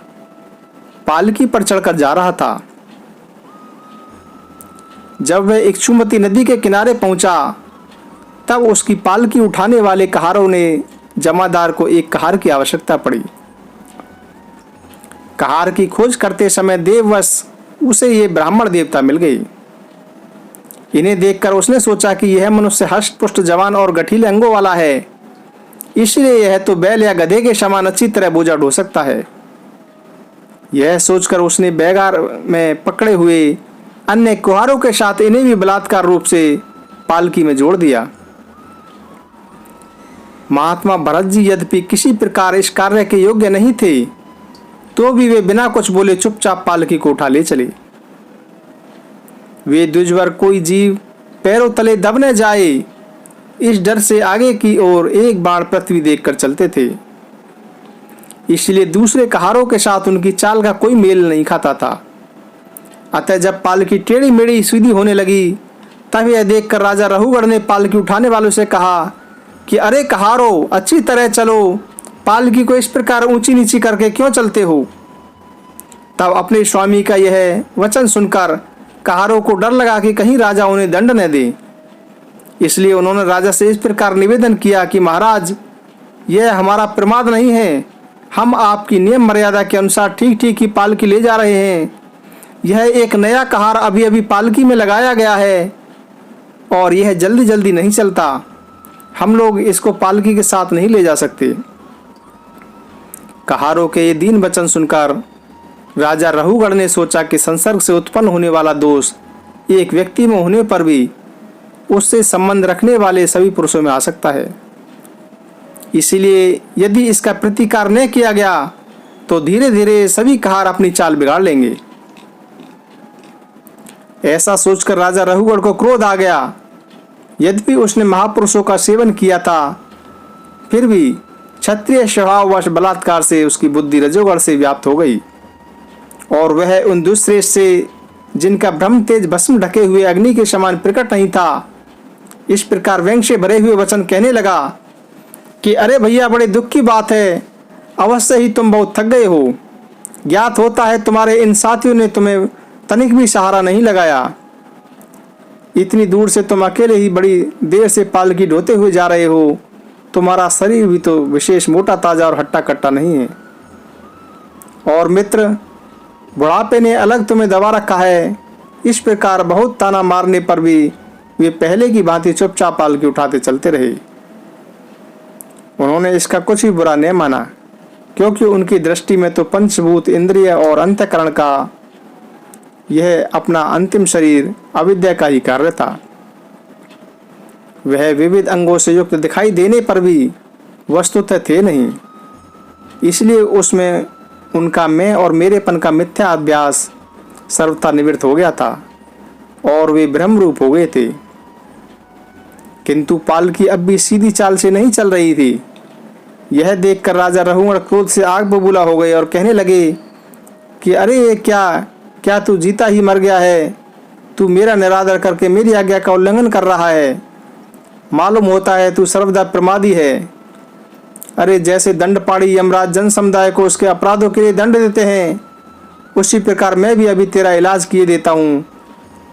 पालकी पर चढ़कर जा रहा था। जब वह इक्षुमती नदी के किनारे पहुंचा, तब उसकी पालकी उठाने वाले कहारों ने जमादार को एक कहार की आवश्यकता पड़ी। कहार की खोज करते समय देववश उसे ये ब्राह्मण देवता मिल गई। इन्हें देखकर उसने सोचा कि यह मनुष्य हष्ट पुष्ट जवान और गठीले अंगों वाला है, इसलिए यह तो बैल या गधे के समान अच्छी तरह बोझा ढो सकता है। यह सोचकर उसने बैगार में पकड़े हुए अन्य कुहारों के साथ इन्हें भी बलात्कार रूप से पालकी में जोड़ दिया। महात्मा भरत जी यद्यपि किसी प्रकार इस कार्य के योग्य नहीं थे, तो भी वे बिना कुछ बोले चुपचाप पालकी को उठा ले चले। वे द्विजवर कोई जीव पैरों तले दब न जाए, इस डर से आगे की ओर एक बाण पृथ्वी देखकर चलते थे। इसलिए दूसरे कहारों के साथ उनकी चाल का कोई मेल नहीं खाता था। अतः जब पालकी टेढ़ी मेढ़ी सीधी होने लगी, तब यह देखकर राजा रहुगढ़ ने पालकी उठाने वालों से कहा कि अरे कहारो, अच्छी तरह चलो, पालकी को इस प्रकार ऊंची नीची करके क्यों चलते हो। तब अपने स्वामी का यह वचन सुनकर कहारों को डर लगा कि कहीं राजा उन्हें दंड न दे। इसलिए उन्होंने राजा से इस प्रकार निवेदन किया कि महाराज, यह हमारा प्रमाद नहीं है, हम आपकी नियम मर्यादा के अनुसार ठीक ठीक ही पालकी ले जा रहे हैं। यह एक नया कहार अभी अभी पालकी में लगाया गया है और यह जल्दी जल्दी नहीं चलता, हम लोग इसको पालकी के साथ नहीं ले जा सकते। कहारों के ये दीन वचन सुनकर राजा रहुगढ़ ने सोचा कि संसर्ग से उत्पन्न होने वाला दोष एक व्यक्ति में होने पर भी उससे संबंध रखने वाले सभी पुरुषों में आ सकता है। इसीलिए यदि इसका प्रतिकार न किया गया तो धीरे धीरे सभी कहार अपनी चाल बिगाड़ लेंगे। ऐसा सोचकर राजा रहुगढ़ को क्रोध आ गया। यद्यपि उसने महापुरुषों का सेवन किया था, फिर भी क्षत्रिय स्वभाववश बलात्कार से उसकी बुद्धि रजोगढ़ से व्याप्त हो गई और वह उन दुष्श्रेष्ठ से, जिनका ब्रह्म तेज भस्म ढके हुए अग्नि के समान प्रकट नहीं था, इस प्रकार व्यंग से भरे हुए वचन कहने लगा कि अरे भैया, बड़े दुख की बात है, अवश्य ही तुम बहुत थक गए हो। ज्ञात होता है तुम्हारे इन साथियों ने तुम्हें तनिक भी सहारा नहीं लगाया। इतनी दूर से तुम अकेले ही बड़ी देर से पालकी ढोते हुए जा रहे हो। तुम्हारा शरीर भी तो विशेष मोटा ताजा और हट्टा कट्टा नहीं है। और मित्र, बुढ़ापे ने अलग तुम्हें दबा रखा है। इस प्रकार बहुत ताना मारने पर भी वे पहले की भांति चुपचाप पालकी उठाते चलते रहे। उन्होंने इसका कुछ भी बुरा नहीं माना, क्योंकि उनकी दृष्टि में तो पंचभूत, इंद्रिय और अंतःकरण का यह अपना अंतिम शरीर अविद्या का ही कार्य था। वह विविध अंगों से युक्त दिखाई देने पर भी वस्तुतः थे नहीं, इसलिए उसमें उनका मैं और मेरेपन का मिथ्या अभ्यास सर्वथा निवृत्त हो गया था और वे ब्रह्म रूप हो गए थे। किंतु पालकी अब भी सीधी चाल से नहीं चल रही थी। यह देखकर राजा रघुगण क्रोध से आग बबूला हो गए और कहने लगे कि अरे ये क्या तू जीता ही मर गया है? तू मेरा निरादर करके मेरी आज्ञा का उल्लंघन कर रहा है। मालूम होता है तू सर्वदा प्रमादी है। अरे जैसे दंडपाणी यमराज जन समुदाय को उसके अपराधों के लिए दंड देते हैं, उसी प्रकार मैं भी अभी तेरा इलाज किए देता हूँ,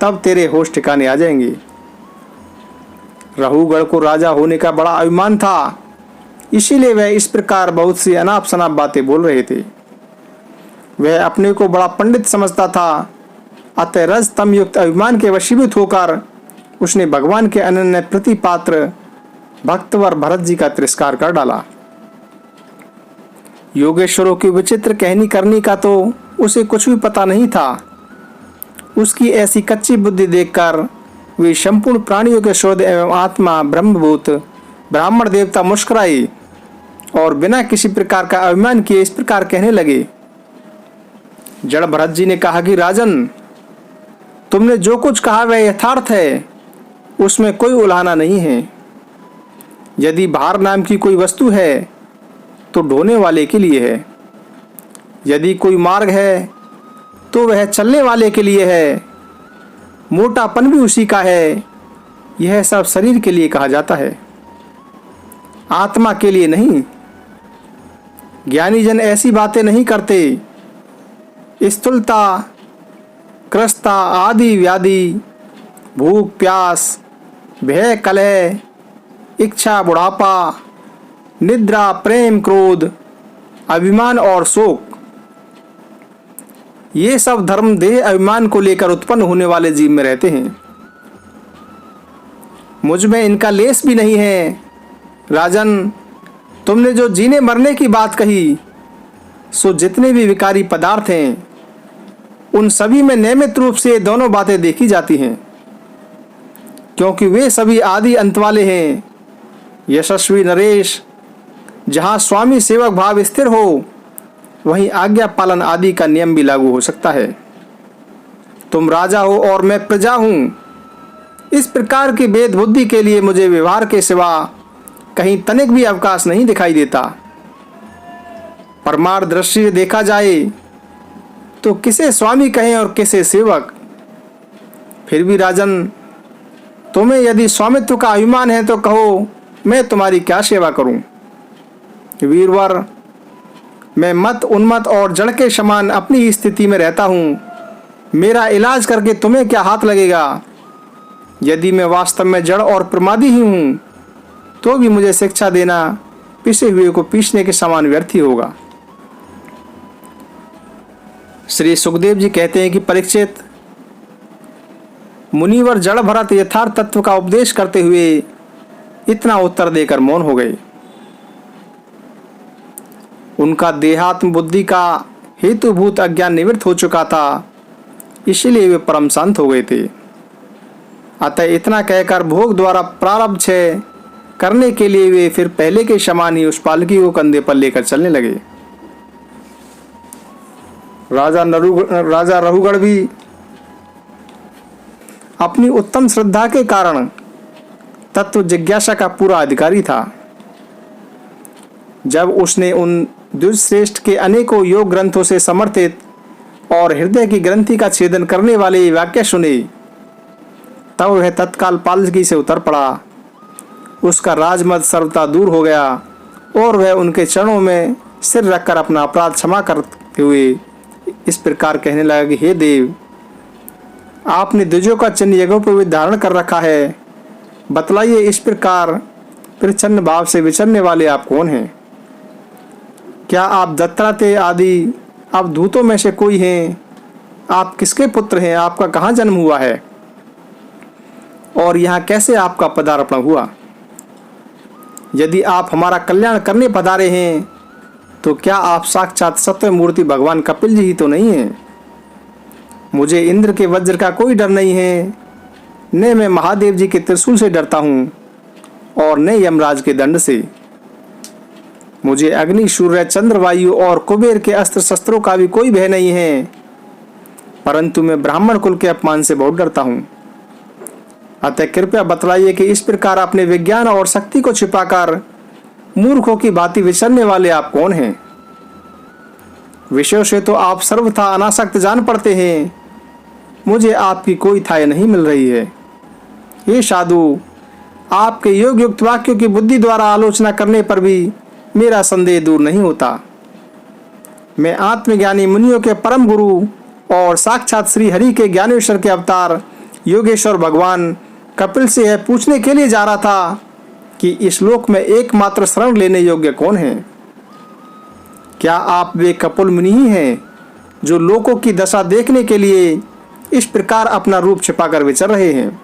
तब तेरे होश ठिकाने आ जाएंगे। रघुगण को राजा होने का बड़ा अभिमान था, इसीलिए वह इस प्रकार बहुत सी अनाप शनाप बातें बोल रहे थे। वह अपने को बड़ा पंडित समझता था, अतः रज तम युक्त अभिमान के वशीभूत होकर उसने भगवान के अनन्य प्रतिपात्र भक्तवर भरत जी का तिरस्कार कर डाला। योगेश्वरों की विचित्र कहनी करनी का तो उसे कुछ भी पता नहीं था। उसकी ऐसी कच्ची बुद्धि देखकर वे संपूर्ण प्राणियों के शोध एवं आत्मा ब्रह्मभूत ब्राह्मण देवता मुस्कुराए और बिना किसी प्रकार का अभिमान किए इस प्रकार कहने लगे। जड़ भरत जी ने कहा कि राजन, तुमने जो कुछ कहा वह यथार्थ है, उसमें कोई उलाहना नहीं है। यदि भार नाम की कोई वस्तु है तो ढोने वाले के लिए है, यदि कोई मार्ग है तो वह चलने वाले के लिए है, मोटापन भी उसी का है। यह सब शरीर के लिए कहा जाता है, आत्मा के लिए नहीं। ज्ञानी जन ऐसी बातें नहीं करते। स्थूलता, कृष्णता आदि व्याधि, भूख प्यास, भय कलह, इच्छा बुढ़ापा, निद्रा प्रेम क्रोध, अभिमान और शोक, ये सब धर्म देह अभिमान को लेकर उत्पन्न होने वाले जीव में रहते हैं। मुझ में इनका लेस भी नहीं है। राजन, तुमने जो जीने मरने की बात कही, सो जितने भी विकारी पदार्थ हैं उन सभी में नियमित रूप से दोनों बातें देखी जाती हैं, क्योंकि वे सभी आदि अंत वाले हैं। यशस्वी नरेश, जहाँ स्वामी सेवक भाव स्थिर हो वहीं आज्ञा पालन आदि का नियम भी लागू हो सकता है। तुम राजा हो और मैं प्रजा हूँ। इस प्रकार की भेद बुद्धि के लिए मुझे व्यवहार के सिवा कहीं तनिक भी अवकाश नहीं दिखाई देता। परमार्थ दृष्टि से देखा जाए तो किसे स्वामी कहें और किसे सेवक। फिर भी राजन, तुम्हें यदि स्वामित्व का अभिमान है तो कहो, मैं तुम्हारी क्या सेवा करूं। वीरवर, मैं मत उन्मत और जड़ के समान अपनी स्थिति में रहता हूं। मेरा इलाज करके तुम्हें क्या हाथ लगेगा। यदि मैं वास्तव में जड़ और प्रमादी ही हूं तो भी मुझे शिक्षा देना पिसे हुए को पीसने के समान व्यर्थ ही होगा। श्री सुखदेव जी कहते हैं कि परीक्षित, मुनिवर जड़ भरत यथार्थ तत्व का उपदेश करते हुए इतना उत्तर देकर मौन हो गए। उनका देहात्म बुद्धि का हेतुभूत अज्ञान निवृत्त हो चुका था, इसलिए वे परम शांत हो गए थे। अतः इतना कहकर भोग द्वारा प्रारब्ध क्षय करने के लिए वे फिर पहले के समान ही उस पालकी को कंधे पर लेकर चलने लगे। राजा रघुगण भी अपनी उत्तम श्रद्धा के कारण तत्व जिज्ञासा का पूरा अधिकारी था। जब उसने उन द्विजश्रेष्ठ के अनेकों योग ग्रंथों से समर्थित और हृदय की ग्रंथि का छेदन करने वाले वाक्य सुने, तब वह तत्काल पालकी से उतर पड़ा उसका राजमद सर्वथा दूर हो गया और वह उनके चरणों में सिर रखकर अपना अपराध क्षमा करते हुए इस प्रकार कहने लगा कि हे देव, आपने द्विजों का चिन्ह यज्ञों पर भी धारण कर रखा है। बतलाइए इस प्रकार प्रच्छन्न भाव से विचरने वाले आप कौन हैं? क्या आप दत्तात्रेय आदि आप दूतों में से कोई हैं? आप किसके पुत्र हैं? आपका कहाँ जन्म हुआ है और यहाँ कैसे आपका पदार्पण हुआ? यदि आप हमारा कल्याण करने पधारे हैं तो क्या आप साक्षात सत्य मूर्ति भगवान कपिल जी ही तो नहीं हैं? मुझे इंद्र के वज्र का कोई डर नहीं है, न मैं महादेव जी के त्रिशूल से डरता हूँ और न यमराज के दंड से। मुझे अग्नि, सूर्य, चंद्र, वायु और कुबेर के अस्त्र शस्त्रों का भी कोई भय नहीं है, परंतु मैं ब्राह्मण कुल के अपमान से बहुत डरता हूँ। अतः कृपया बतलाइए कि इस प्रकार अपने विज्ञान और शक्ति को छिपाकर मूर्खों की भांति विचरने वाले आप कौन हैं? विषयों से तो आप सर्वथा अनासक्त जान पड़ते हैं, मुझे आपकी कोई थाह नहीं मिल रही है। ये साधु, आपके योग युक्त वाक्यों की बुद्धि द्वारा आलोचना करने पर भी मेरा संदेह दूर नहीं होता। मैं आत्मज्ञानी मुनियों के परम गुरु और साक्षात श्री हरि के ज्ञानेश्वर के अवतार योगेश्वर भगवान कपिल से यह पूछने के लिए जा रहा था कि इस लोक में एकमात्र शरण लेने योग्य कौन है? क्या आप वे कपिल मुनि ही हैं जो लोगों की दशा देखने के लिए इस प्रकार अपना रूप छिपाकर विचर रहे हैं?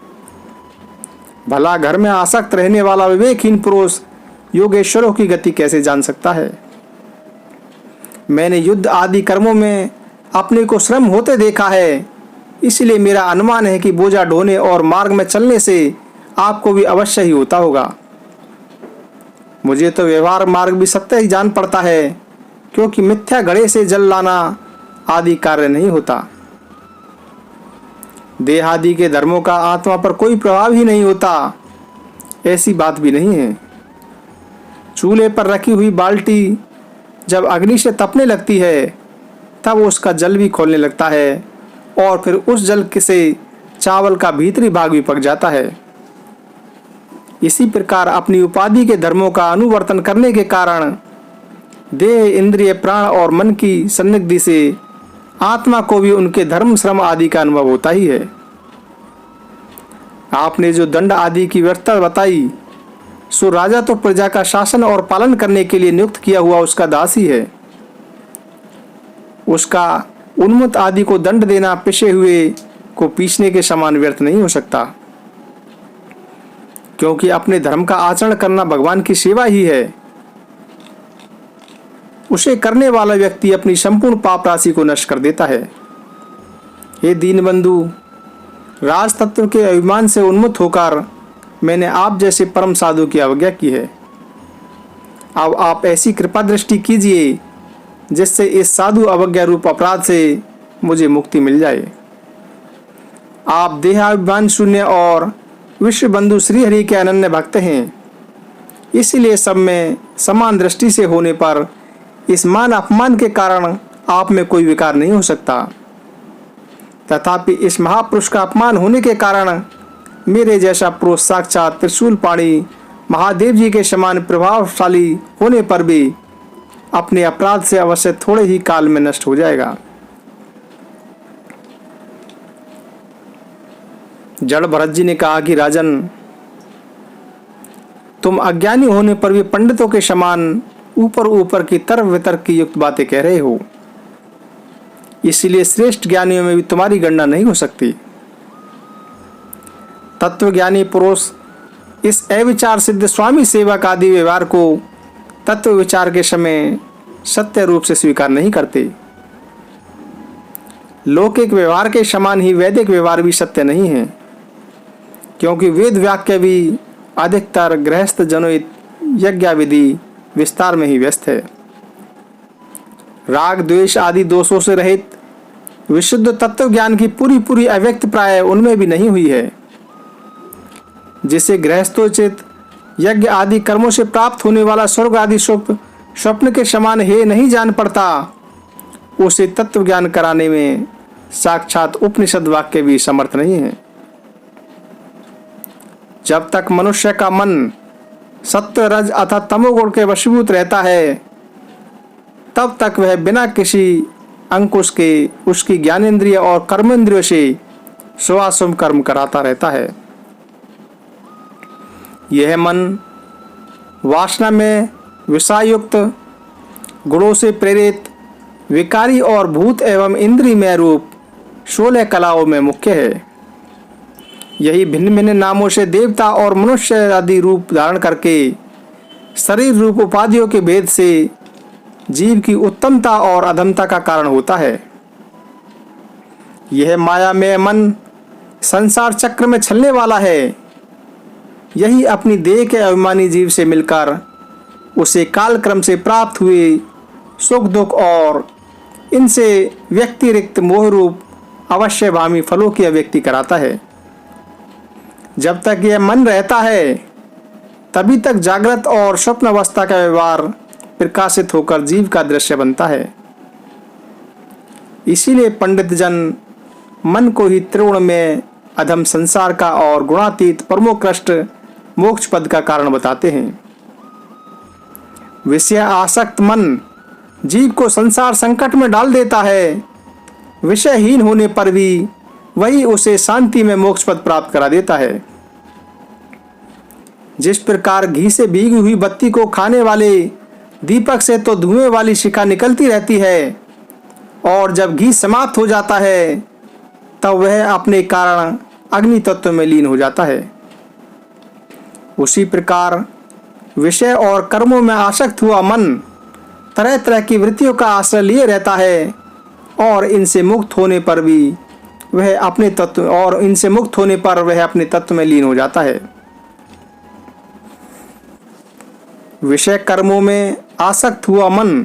भला घर में आसक्त रहने वाला विवेकहीन पुरुष योगेश्वरों की गति कैसे जान सकता है? मैंने युद्ध आदि कर्मों में अपने को श्रम होते देखा है, इसलिए मेरा अनुमान है कि बोझा ढोने और मार्ग में चलने से आपको भी अवश्य ही होता होगा। मुझे तो व्यवहार मार्ग भी सत्य ही जान पड़ता है, क्योंकि मिथ्या घड़े से जल लाना आदि कार्य नहीं होता। देह आदि के धर्मों का आत्मा पर कोई प्रभाव ही नहीं होता, ऐसी बात भी नहीं है। चूल्हे पर रखी हुई बाल्टी जब अग्नि से तपने लगती है तब उसका जल भी खोलने लगता है और फिर उस जल से चावल का भीतरी भाग भी पक जाता है। इसी प्रकार अपनी उपाधि के धर्मों का अनुवर्तन करने के कारण देह, इंद्रिय, प्राण और मन की सन्निधि से आत्मा को भी उनके धर्म, श्रम आदि का अनुभव होता ही है। आपने जो दंड आदि की व्यवस्था बताई, सो राजा तो प्रजा का शासन और पालन करने के लिए नियुक्त किया हुआ उसका दास ही है। उसका उन्मत्त आदि को दंड देना पिसे हुए को पीसने के समान व्यर्थ नहीं हो सकता, क्योंकि अपने धर्म का आचरण करना भगवान की सेवा ही है। उसे करने वाला व्यक्ति अपनी संपूर्ण पाप राशि को नष्ट कर देता है। हे दीनबंधु, राज तत्व के अभिमान से उन्मुक्त होकर मैंने आप जैसे परम साधु की अवज्ञा की है। अब आप ऐसी कृपा दृष्टि कीजिए जिससे इस साधु अवज्ञा रूप अपराध से मुझे मुक्ति मिल जाए। आप देहाभिमान शून्य और विश्व बंधु श्री हरि के अनन्य भक्त हैं, इसलिए सब में समान दृष्टि से होने पर इस मान अपमान के कारण आप में कोई विकार नहीं हो सकता। तथापि इस महापुरुष का अपमान होने के कारण मेरे जैसा पुरुष साक्षात त्रिशूल पाणी महादेव जी के समान प्रभावशाली होने पर भी अपने अपराध से अवश्य थोड़े ही काल में नष्ट हो जाएगा। जड़ भरत जी ने कहा कि राजन, तुम अज्ञानी होने पर भी पंडितों के समान ऊपर ऊपर की तर्क वितर्क की युक्त बातें कह रहे हो, इसलिए श्रेष्ठ ज्ञानियों में भी तुम्हारी गणना नहीं हो सकती। तत्वज्ञानी पुरुष इस अविचार सिद्ध स्वामी सेवक आदि व्यवहार को तत्व विचार के समय सत्य रूप से स्वीकार नहीं करते। लौकिक व्यवहार के समान ही वैदिक व्यवहार भी सत्य नहीं है, क्योंकि वेद वाक्य भी अधिकतर गृहस्थ जनोहित यज्ञाविधि विस्तार में ही व्यस्त है। राग, द्वेष आदि दोषों से रहित विशुद्ध तत्व ज्ञान की पूरी अव्यक्त प्राय उनमें भी नहीं हुई है। जिसे गृहस्थोचित यज्ञ आदि कर्मों से प्राप्त होने वाला स्वर्ग आदि सुख स्वप्न के समान है नहीं जान पड़ता, उसे तत्व ज्ञान कराने में साक्षात उपनिषद वाक्य भी समर्थ नहीं है। जब तक मनुष्य का मन सत्व रज अथवा तमोगुण के वशीभूत रहता है, तब तक वह बिना किसी अंकुश के उसकी ज्ञानेंद्रिय और कर्मेंद्रियों से शुभाशुभ कर्म कराता रहता है। यह मन वासना में विषायुक्त गुणों से प्रेरित विकारी और भूत एवं इंद्रियमय रूप 16 कलाओं में मुख्य है। यही भिन्न भिन्न नामों से देवता और मनुष्य आदि रूप धारण करके शरीर रूप उपाधियों के भेद से जीव की उत्तमता और अधमता का कारण होता है। यह माया में मन संसार चक्र में चलने वाला है। यही अपनी देह के अभिमानी जीव से मिलकर उसे कालक्रम से प्राप्त हुए सुख दुख और इनसे व्यक्तिरिक्त मोह रूप अवश्यभावी फलों की अभिव्यक्ति कराता है। जब तक यह मन रहता है तभी तक जागृत और स्वप्न अवस्था का व्यवहार प्रकाशित होकर जीव का दृश्य बनता है। इसीलिए पंडित जन मन को ही त्रिगुण में अधम संसार का और गुणातीत परमोत्कृष्ट मोक्ष पद का कारण बताते हैं। विषय आसक्त मन जीव को संसार संकट में डाल देता है। विषयहीन होने पर भी वही उसे शांति में मोक्ष पद प्राप्त करा देता है। जिस प्रकार घी से भीगी हुई बत्ती को खाने वाले दीपक से तो धुएं वाली शिखा निकलती रहती है, और जब घी समाप्त हो जाता है तब वह अपने कारण अग्नि तत्व में लीन हो जाता है। उसी प्रकार विषय और कर्मों में आसक्त हुआ मन तरह तरह की वृत्तियों का आश्रय लिए रहता है, और इनसे मुक्त होने पर वह अपने तत्व में लीन हो जाता है। विषय कर्मों में आसक्त हुआ मन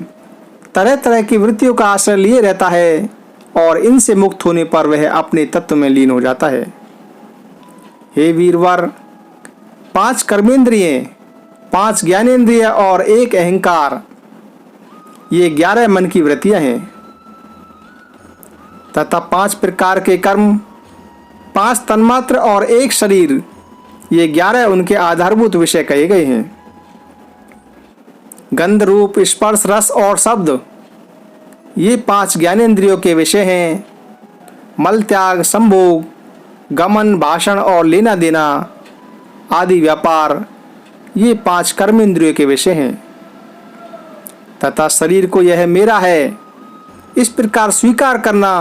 तरह तरह की वृत्तियों का आश्रय लिए रहता है, और इनसे मुक्त होने पर वह अपने तत्व में लीन हो जाता है। हे वीरवर, 5 कर्मेंद्रिय, 5 ज्ञानेंद्रिय और 1 अहंकार, ये 11 मन की वृत्तियां हैं, तथा 5 प्रकार के कर्म, 5 तन्मात्र और 1 शरीर, ये 11 उनके आधारभूत विषय कहे गए हैं। गंध रूप स्पर्श रस और शब्द, ये 5 ज्ञानेंद्रियों के विषय हैं। मल त्याग संभोग गमन भाषण और लेना देना आदि व्यापार, ये 5 कर्मेंद्रियों के विषय हैं। तथा शरीर को यह मेरा है इस प्रकार स्वीकार करना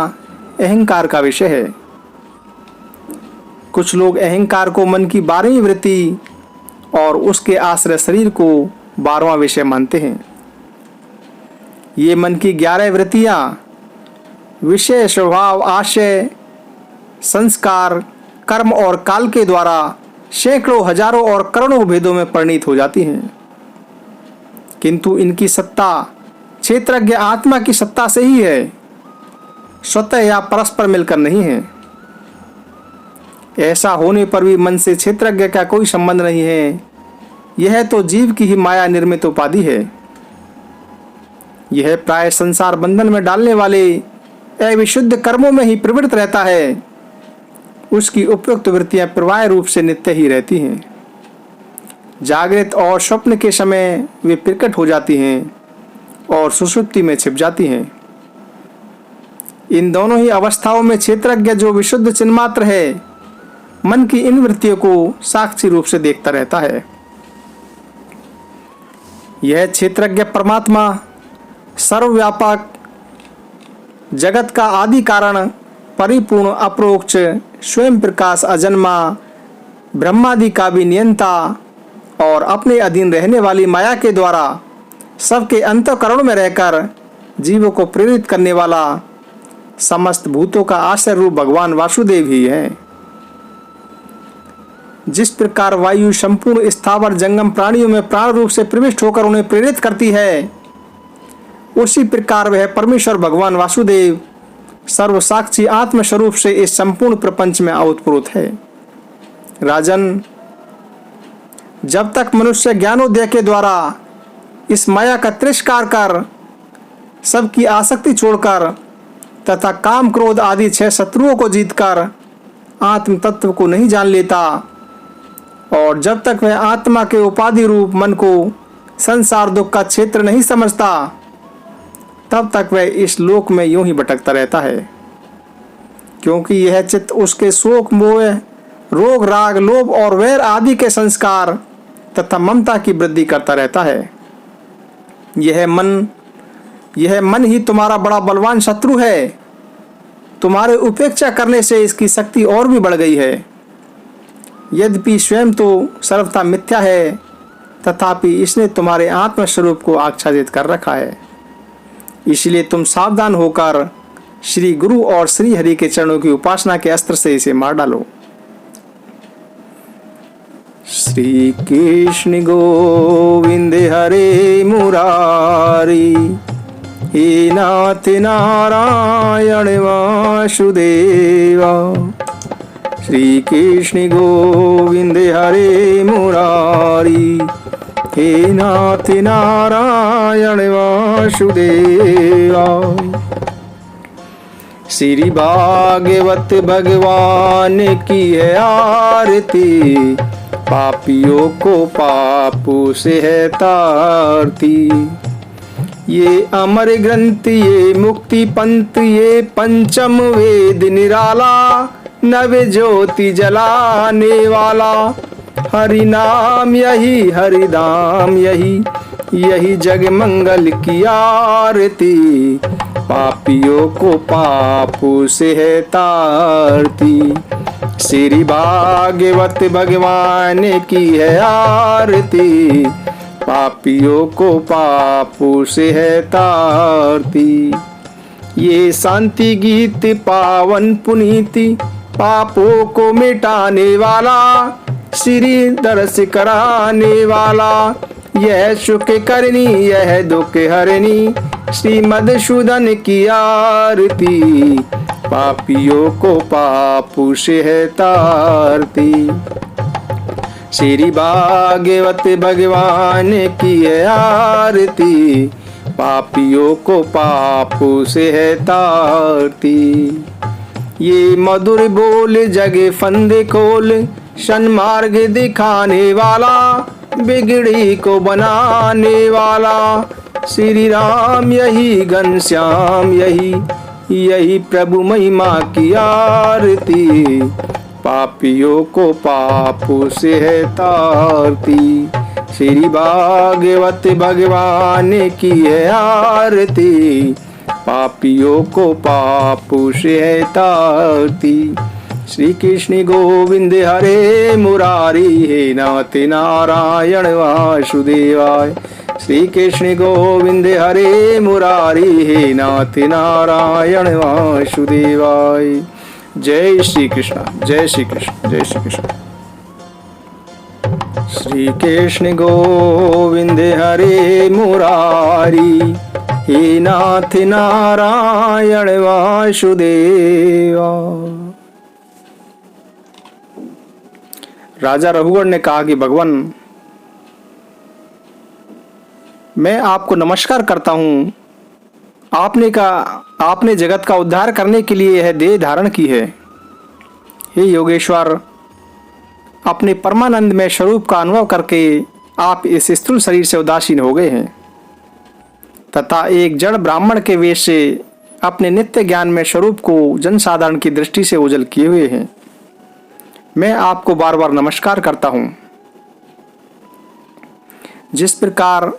अहंकार का विषय है। कुछ लोग अहंकार को मन की 12वीं वृत्ति और उसके आश्रय शरीर को 12वां विषय मानते हैं। ये मन की 11 वृत्तियां विषय स्वभाव आशय संस्कार कर्म और काल के द्वारा सैकड़ों हजारों और करोड़ों भेदों में परिणित हो जाती हैं, किंतु इनकी सत्ता क्षेत्रज्ञ आत्मा की सत्ता से ही है, स्वतः या परस्पर मिलकर नहीं है। ऐसा होने पर भी मन से क्षेत्रज्ञ का कोई संबंध नहीं है। यह तो जीव की ही माया निर्मित उपाधि है। यह प्राय संसार बंधन में डालने वाले अविशुद्ध कर्मों में ही प्रवृत्त रहता है। उसकी उपयुक्त वृत्तियां प्रवाह रूप से नित्य ही रहती हैं। जागृत और स्वप्न के समय वे प्रकट हो जाती हैं और सुषुप्ति में छिप जाती हैं। इन दोनों ही अवस्थाओं में क्षेत्रज्ञ जो विशुद्ध चिन्मात्र है, मन की इन वृत्तियों को साक्षी रूप से देखता रहता है। यह क्षेत्रज्ञ परमात्मा सर्वव्यापक जगत का आदि कारण परिपूर्ण अपरोक्ष स्वयं प्रकाश अजन्मा ब्रह्मादि का भी नियंता और अपने अधीन रहने वाली माया के द्वारा सबके अंतःकरण में रहकर जीवों को प्रेरित करने वाला समस्त भूतों का आश्रय रूप भगवान वासुदेव ही है। जिस प्रकार वायु संपूर्ण स्थावर जंगम प्राणियों में प्राण रूप से प्रविष्ट होकर उन्हें प्रेरित करती है, उसी प्रकार वह परमेश्वर भगवान वासुदेव सर्वसाक्षी आत्म स्वरूप से इस संपूर्ण प्रपंच में ओतप्रोत है। राजन, जब तक मनुष्य ज्ञानोदय के द्वारा इस माया का तिरस्कार कर सबकी आसक्ति छोड़कर तथा काम क्रोध आदि 6 शत्रुओं को जीतकर आत्म तत्व को नहीं जान लेता और जब तक वह आत्मा के उपाधि रूप मन को संसार दुख का क्षेत्र नहीं समझता, तब तक वह इस लोक में यूं ही भटकता रहता है, क्योंकि यह चित्त उसके शोक, मोह, रोग, राग, लोभ और वैर आदि के संस्कार तथा ममता की वृद्धि करता रहता है। यह मन ही तुम्हारा बड़ा बलवान शत्रु है। तुम्हारे उपेक्षा करने से इसकी शक्ति और भी बढ़ गई है। यद्यपि स्वयं तो सर्वथा मिथ्या है, तथापि इसने तुम्हारे आत्म स्वरूप को आच्छादित कर रखा है। इसलिए तुम सावधान होकर श्री गुरु और श्री हरि के चरणों की उपासना के अस्त्र से इसे मार डालो। श्री कृष्ण गोविंद हरे मुरारी, हे नाथ नारायण वासुदेवा। श्री कृष्ण गोविंद हरे मुरारी, हे नाथ नारायण वासुदेवा। श्री भागवत भगवान की है आरती, पापियों को पापों से है तारती। ये अमर ग्रंथ, ये मुक्ति पंथ, ये पंचम वेद निराला, नव ज्योति जलाने वाला। हरि नाम यही, हरि धाम यही, यही जग मंगल की आरती। पापियों को पापों से है तारती। श्री भागवत भगवान की है आरती, पापियों को पापों से है तारती। ये शांति गीत पावन पुनीति, पापों को मिटाने वाला, श्री दर्श कराने वाला। यह सुख करनी, यह दुख हरनी, श्री मधुसूदन की आरती। पापियों को पापों से है तारती। श्री भागवत भगवान की है आरती, पापियों को पापों से है तारती। ये मधुर बोल जग फंदे खोल, सन्मार्ग दिखाने वाला, बिगड़ी को बनाने वाला। श्री राम यही, घनश्याम यही, यही प्रभु महिमा की आरती। पापियों को पापों से है तारती। श्री भागवत भगवान की है आरती, पापियों को पापों से है तारती। श्री कृष्ण गोविंद हरे मुरारी, हे नाथ नारायण वासुदेवाय। श्री कृष्ण गोविंद हरे मुरारी, हे नाथ नारायण वासुदेवाय। जय श्री कृष्ण, जय श्री कृष्ण, जय श्री कृष्ण। श्री कृष्ण गोविंद हरे मुरारी, हे नाथ नारायण वासुदेवा। राजा रघुगण ने कहा कि भगवान, मैं आपको नमस्कार करता हूँ। आपने जगत का उद्धार करने के लिए यह देह धारण की है। हे योगेश्वर, अपने परमानंद में स्वरूप का अनुभव करके आप इस स्थूल शरीर से उदासीन हो गए हैं तथा एक जड़ ब्राह्मण के वेश से अपने नित्य ज्ञान में स्वरूप को जनसाधारण की दृष्टि से ओझल किए हुए हैं। मैं आपको बार बार नमस्कार करता हूँ। जिस प्रकार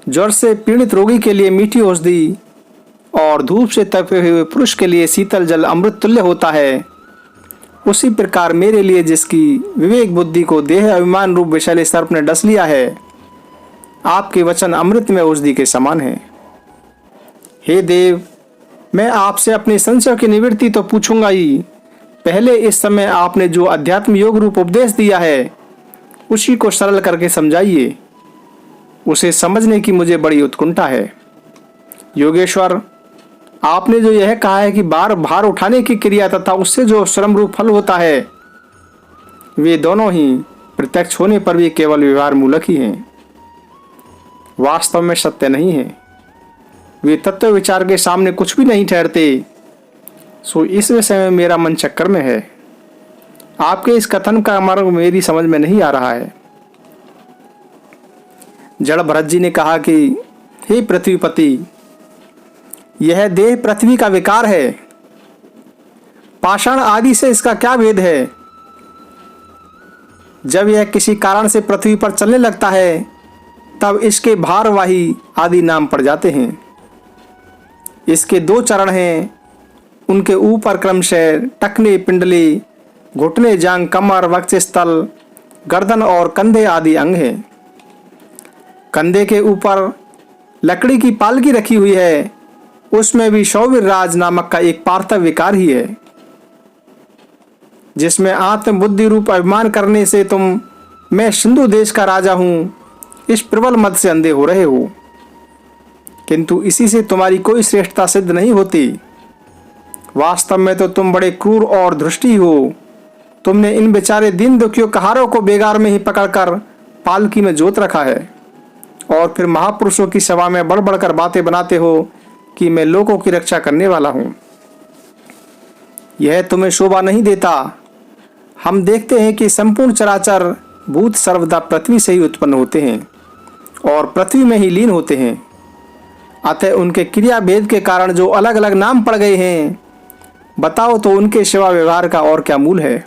ज्वर से पीड़ित रोगी के लिए मीठी औषधि और धूप से तपे हुए पुरुष के लिए शीतल जल अमृत तुल्य होता है, उसी प्रकार मेरे लिए जिसकी विवेक बुद्धि को देह अभिमान रूप विषैले सर्प ने डस लिया है, आपके वचन अमृत में औषधि के समान है। हे देव, मैं आपसे अपने संशय की निवृत्ति तो पूछूंगा ही, पहले इस समय आपने जो अध्यात्म योग रूप उपदेश दिया है उसी को सरल करके समझाइए। उसे समझने की मुझे बड़ी उत्कंठा है। योगेश्वर, आपने जो यह कहा है कि भार उठाने की क्रिया तथा उससे जो श्रम रूप फल होता है, वे दोनों ही प्रत्यक्ष होने पर भी केवल व्यवहार मूलक ही हैं, वास्तव में सत्य नहीं है। वे तत्व विचार के सामने कुछ भी नहीं ठहरते। सो इस विषय में मेरा मन चक्कर में है। आपके इस कथन का मर्म मेरी समझ में नहीं आ रहा है। जड़ भरत जी ने कहा कि हे पृथ्वीपति, यह देह पृथ्वी का विकार है, पाषाण आदि से इसका क्या भेद है? जब यह किसी कारण से पृथ्वी पर चलने लगता है तब इसके भारवाही आदि नाम पड़ जाते हैं। इसके 2 चरण हैं, उनके ऊपर क्रमशः टखने, पिंडली, घुटने, जांघ, कमर, वक्षस्थल, गर्दन और कंधे आदि अंग हैं। कंधे के ऊपर लकड़ी की पालकी रखी हुई है, उसमें भी शौवीर राज नामक का एक पार्थिव विकार ही है, जिसमें आत्म बुद्धि रूप अभिमान करने से तुम मैं सिंधु देश का राजा हूं इस प्रबल मत से अंधे हो रहे हो। किंतु इसी से तुम्हारी कोई श्रेष्ठता सिद्ध नहीं होती। वास्तव में तो तुम बड़े क्रूर और धृष्टि हो। तुमने इन बेचारे दीन दुखियों कहारों को बेगार में ही पकड़कर पालकी में जोत रखा है और फिर महापुरुषों की सभा में बढ़ बढ़कर बातें बनाते हो कि मैं लोगों की रक्षा करने वाला हूं। यह तुम्हें शोभा नहीं देता। हम देखते हैं कि संपूर्ण चराचर भूत सर्वदा पृथ्वी से ही उत्पन्न होते हैं और पृथ्वी में ही लीन होते हैं। अतः उनके क्रिया भेद के कारण जो अलग अलग नाम पड़ गए हैं, बताओ तो उनके सेवा व्यवहार का और क्या मूल है?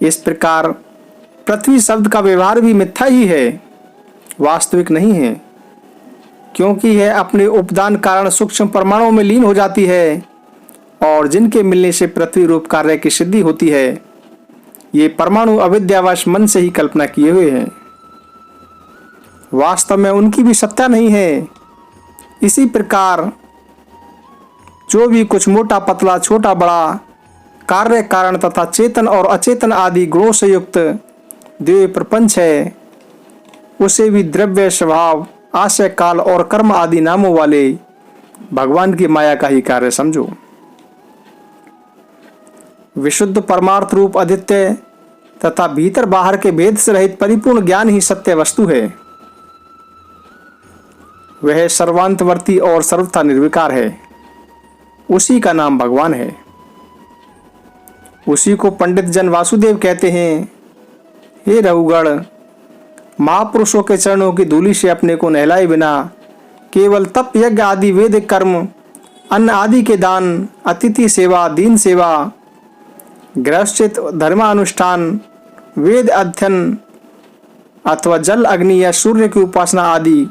इस प्रकार पृथ्वी शब्द का व्यवहार भी मिथ्या ही है, वास्तविक नहीं है, क्योंकि यह अपने उपदान कारण सूक्ष्म परमाणुओं में लीन हो जाती है और जिनके मिलने से पृथ्वी रूप कार्य की सिद्धि होती है, ये परमाणु अविद्यावश मन से ही कल्पना किए हुए हैं। वास्तव में उनकी भी सत्ता नहीं है। इसी प्रकार जो भी कुछ मोटा पतला, छोटा बड़ा, कार्य कारण तथा चेतन और अचेतन आदि गुणों से युक्त दिव्य प्रपंच है, उसे भी द्रव्य, स्वभाव, आशय, काल और कर्म आदि नामों वाले भगवान की माया का ही कार्य समझो। विशुद्ध परमार्थ रूप अद्वितीय तथा भीतर बाहर के भेद से रहित परिपूर्ण ज्ञान ही सत्य वस्तु है। वह सर्वांतवर्ती और सर्वथा निर्विकार है। उसी का नाम भगवान है। उसी को पंडित जन वासुदेव कहते हैं। हे रघुगण, महापुरुषों के चरणों की धूलि से अपने को नहलाए बिना केवल तप, यज्ञ आदि वैदिक कर्म, अन्न आदि के दान, अतिथि सेवा, दीन सेवा, गृहस्थित धर्मानुष्ठान, वेद अध्ययन अथवा जल, अग्नि या सूर्य की उपासना आदि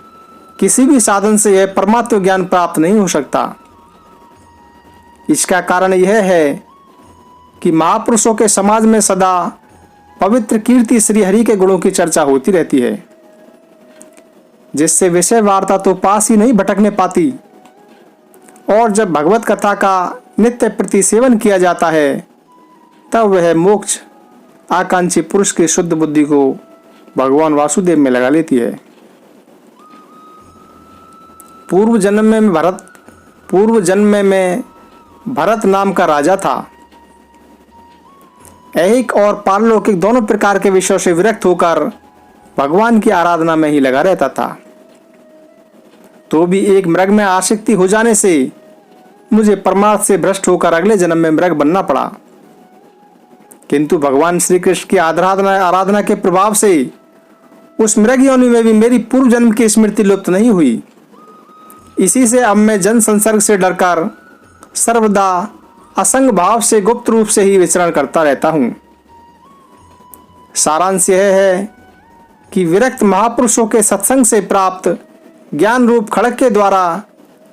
किसी भी साधन से यह परमात्म ज्ञान प्राप्त नहीं हो सकता। इसका कारण यह है कि महापुरुषों के समाज में सदा पवित्र कीर्ति श्री हरि के गुणों की चर्चा होती रहती है, जिससे विषय वार्ता तो पास ही नहीं भटकने पाती। और जब भगवत कथा का नित्य प्रति सेवन किया जाता है, तब वह मोक्ष आकांक्षी पुरुष की शुद्ध बुद्धि को भगवान वासुदेव में लगा लेती है। पूर्व जन्म में भरत नाम का राजा था। ऐहिक और पारलौकिक दोनों प्रकार के विषयों से विरक्त होकर भगवान की आराधना में ही लगा रहता था। तो भी एक मृग में आसक्ति हो जाने से मुझे परमार्थ से भ्रष्ट होकर अगले जन्म में मृग बनना पड़ा। किंतु भगवान श्री कृष्ण की आराधना के प्रभाव से उस मृग योनि में भी मेरी पूर्व जन्म की स्मृति लुप्त नहीं हुई। इसी से अब मैं जन संसर्ग से डरकर सर्वदा असंग भाव से गुप्त रूप से ही विचरण करता रहता हूं। सारांश यह है कि विरक्त महापुरुषों के सत्संग से प्राप्त ज्ञान रूप खड़ग के द्वारा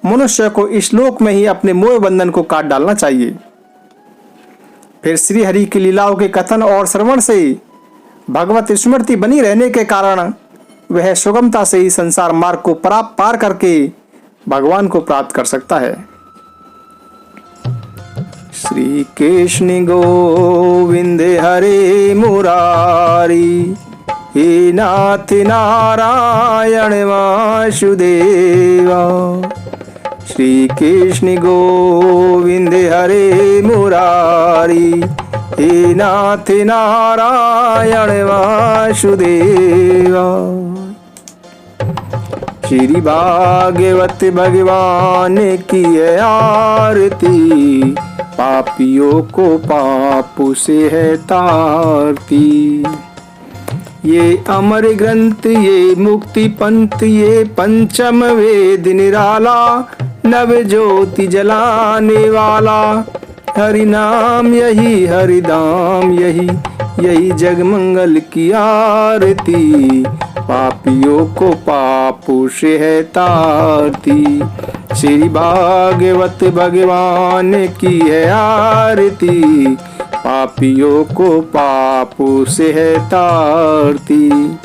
मनुष्य को इस लोक में ही अपने मोह बंधन को काट डालना चाहिए। फिर श्री हरि की लीलाओं के कथन और श्रवण से भगवत स्मृति बनी रहने के कारण वह सुगमता से ही संसार मार्ग को पार करके भगवान को प्राप्त कर सकता है। श्री कृष्ण गोविंद हरे मुरारी, हे नाथ नारायण वासुदेवा। श्री कृष्ण गोविंद हरे मुरारी, हे नाथ नारायण वासुदेवा। श्री भागवत भगवान की आरती, पापियों को पाप से है तारती। ये अमर ग्रंथ, ये मुक्ति पंथ, ये पंचम वेद निराला, नव ज्योति जलाने वाला। हरि नाम यही, हरि धाम यही, यही जग मंगल की आरती। पापियों को पापों से है तारती। श्री भागवत भगवान की है आरती। पापियों को पापों से है तारती।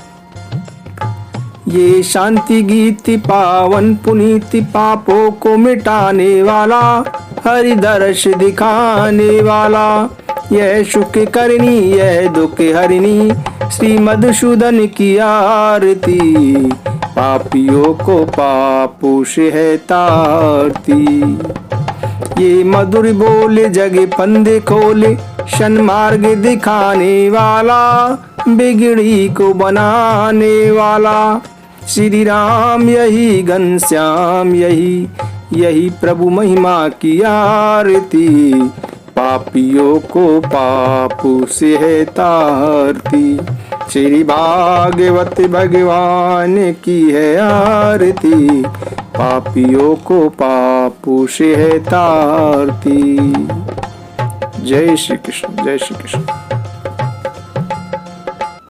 ये शांति गीत पावन पुनीत, पापों को मिटाने वाला, हरि दर्श दिखाने वाला। यह सुख करनी, यह दुख हरिणी, श्री मधुसूदन की आरती। पापियों को पापों से है तारती। ये मधुर बोले जग फंदे खोले, सन्मार्ग दिखाने वाला, बिगड़ी को बनाने वाला। श्री राम यही, घनश्याम यही, यही प्रभु महिमा की आरती। पापियों को पापों से है तारती। श्री भागवत भगवान की है आरती। पापियों को पापों से है तारती। जय श्री कृष्ण, जय श्री कृष्ण।